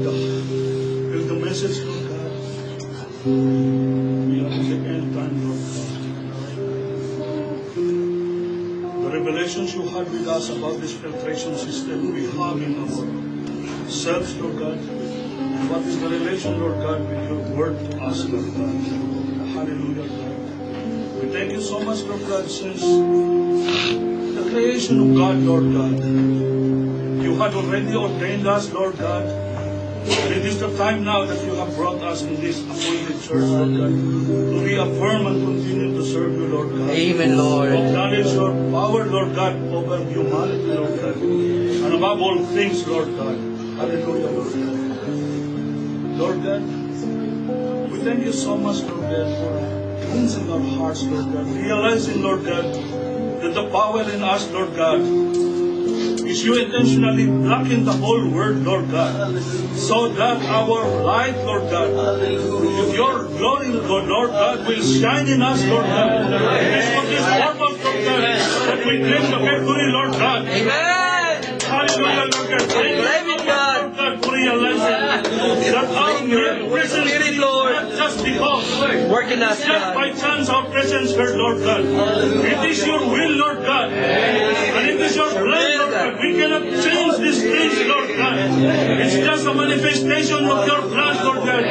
the message, Lord God. We are in the end time, Lord God. The revelations you had with us about this filtration system we have in ourselves, Lord God. And what is the relation, Lord God, with your word to us, Lord God. Hallelujah, God. We thank you so much, Lord God, since the creation of God, Lord God, you had already ordained us, Lord God. And it is the time now that you have brought us in this appointed church, Lord God, to reaffirm and continue to serve you, Lord God. Amen, Lord. Acknowledge your power, Lord God, over humanity, Lord God. And above all things, Lord God. Hallelujah, Lord God. Lord God, we thank you so much, Lord God, for cleansing our hearts, Lord God. Realizing, Lord God, that the power in us, Lord God, is you intentionally blocking the whole world, Lord God, so that our light, Lord God, your glory, Lord God, will shine in us, Lord God. It's for this purpose, Lord God, that we claim the victory, Lord God. Amen. Hallelujah, Lord God. Thank you, Claim it, God. Lord God, for realizing that our mere presence Spirit, is Lord. not just because. Work in us, It's just God. by chance our presence here, Lord God. It is your will, Lord God. And it is your plan, Lord God. We cannot change these things, Lord God. It's just a manifestation of your plan, Lord God.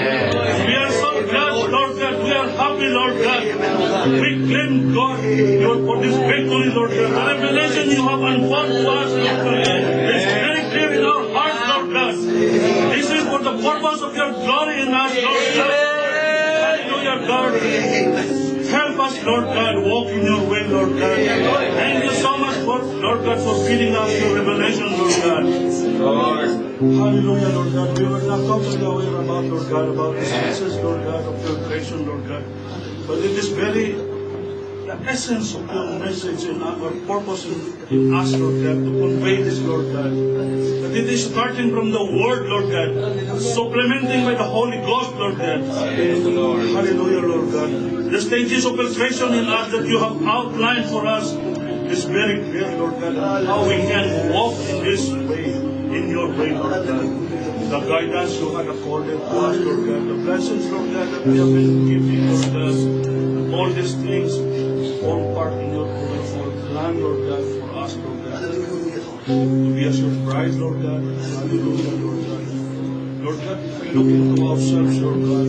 We are so glad, Lord God. We are happy, Lord God. We claim, God, for this victory, Lord God. The revelation you have unfolded to us, Lord God, is very clear in our hearts, Lord God. This is for the purpose of your glory in us, Lord God. Hallelujah, God. Help us, Lord God, walk in your way, Lord God. Thank you so much, Lord God, for feeding us your revelation, Lord God. Hallelujah, Lord God. We were not totally aware about, Lord God, about the success, Lord God, of your creation, Lord God. But it is very the essence of your message and our purpose in us, Lord God, to convey this, Lord God. That it is starting from the Word, Lord God, supplementing by the Holy Ghost, Lord God. Hallelujah, Lord God. The stages of filtration in us that you have outlined for us is very clear, Lord God, how we can walk in this way, in your way, Lord God. The guidance you have accorded to us, Lord God. The blessings, Lord God, that we have been given, Lord God. All these things form part in your plan, Lord God, for us, Lord God. To be as your bride, Lord God. Hallelujah, Lord God. Lord God, if we look into ourselves, Lord God,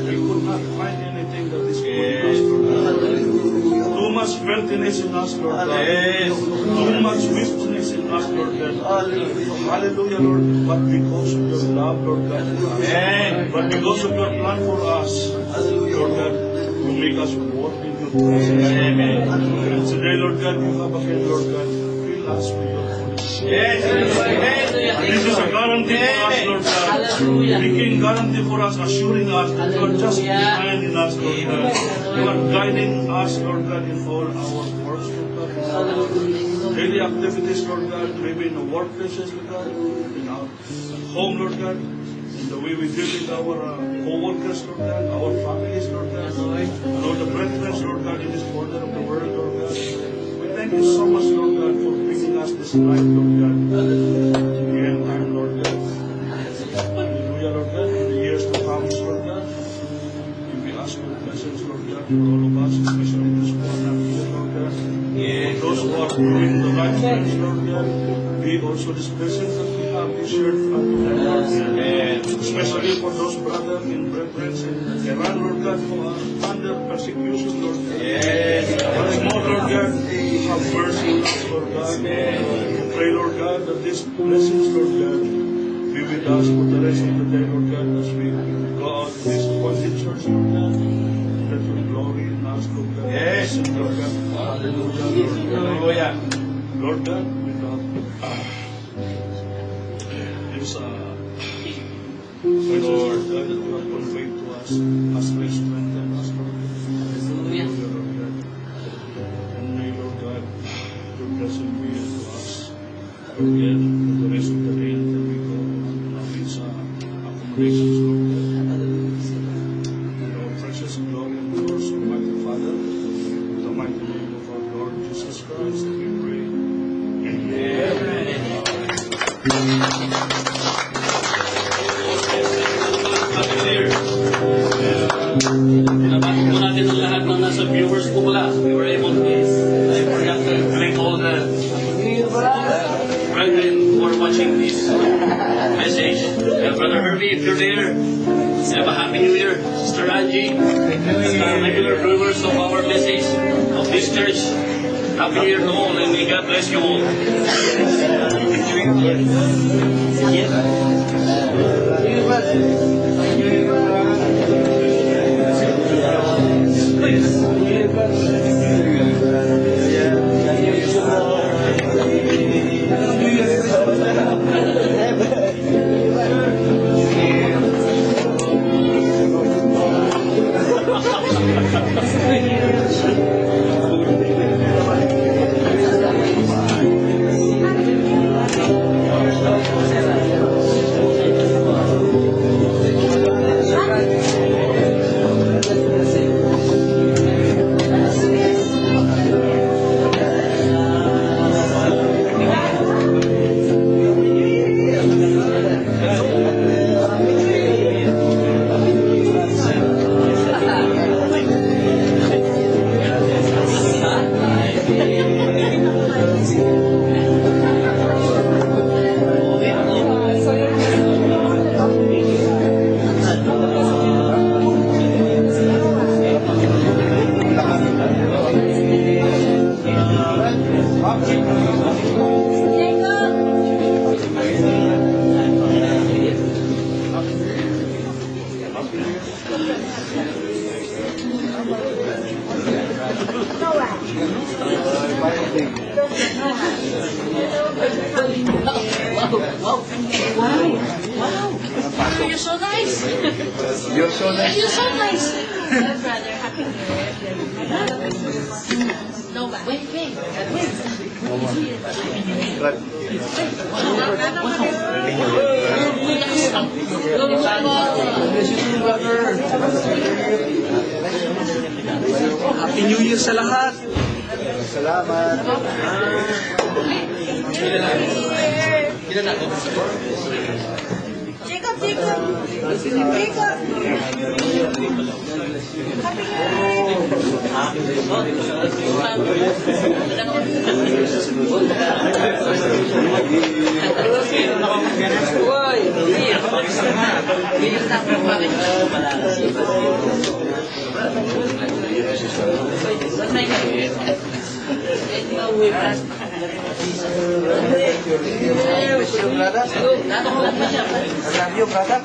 we could not find anything that is good in us, Lord God. Too much filthiness in us, Lord God. Too much wickedness in us, Lord God. Hallelujah, Lord. But because of your love, Lord God, but because of your plan for us, Lord God, you make us walk in your presence. And today, Lord God, you have again, Lord God, fill us with your Holy Spirit. And this is a guarantee for us, Lord God. Making guarantee for us, assuring us that you are just behind in us, Lord God. You are guiding us, Lord God, in all our works, Lord God. Daily activities, Lord God, maybe in the workplaces, Lord God, in our home, Lord God, in the way we deal with our co-workers, Lord God, our families, Lord God, and all the brethren, Lord God, in this corner of the world, Lord God. We thank you so much, Lord God, for bringing us this life, Lord God, in the end time, Lord God. Hallelujah, Lord God, in the years to come, Lord God, we ask your blessings, Lord God, for all of us, especially this corner here, Lord God. For those who are doing the right things, Lord God, be also this blessing that we have this shared unto them, Lord God. Especially for those brothers and brethren in Iran, Lord God, who are under persecution, Lord God. Once more, Lord God, have mercy on us, Lord God. We pray, Lord God, that these blessings, Lord God, be with us for the rest of the day, Lord God, as we go out in this appointed church, Lord God. Let your glory in us, Lord God. Yes, Lord God. Hallelujah, Lord God. Lord God, we love you. There's a message, Lord God, that you have conveyed to us as we strengthen us, Lord God. Hallelujah, Lord God. And may, Lord God, your blessing be unto us. Lord God, for the rest of the day until we go on these accommodations, Lord God. In our precious glory and yours, Almighty Father, in the mighty name of our Lord Jesus Christ, we pray. Pinabati po natin ang lahat ng nasa viewers po pala. We were able to, I forgot to thank all the brethren who are watching this message. Brother Herbie, if you're there, have a Happy New Year. Sister Angie, regular viewers of our message of this church. Happy New Year to all, and may God bless you all. You're so nice. You're so nice. You're so nice. Brother, happy New Year. No, but wait. Happy New Year sa lahat. Salamat. Jacob. Happy New Brother. I love you, brother.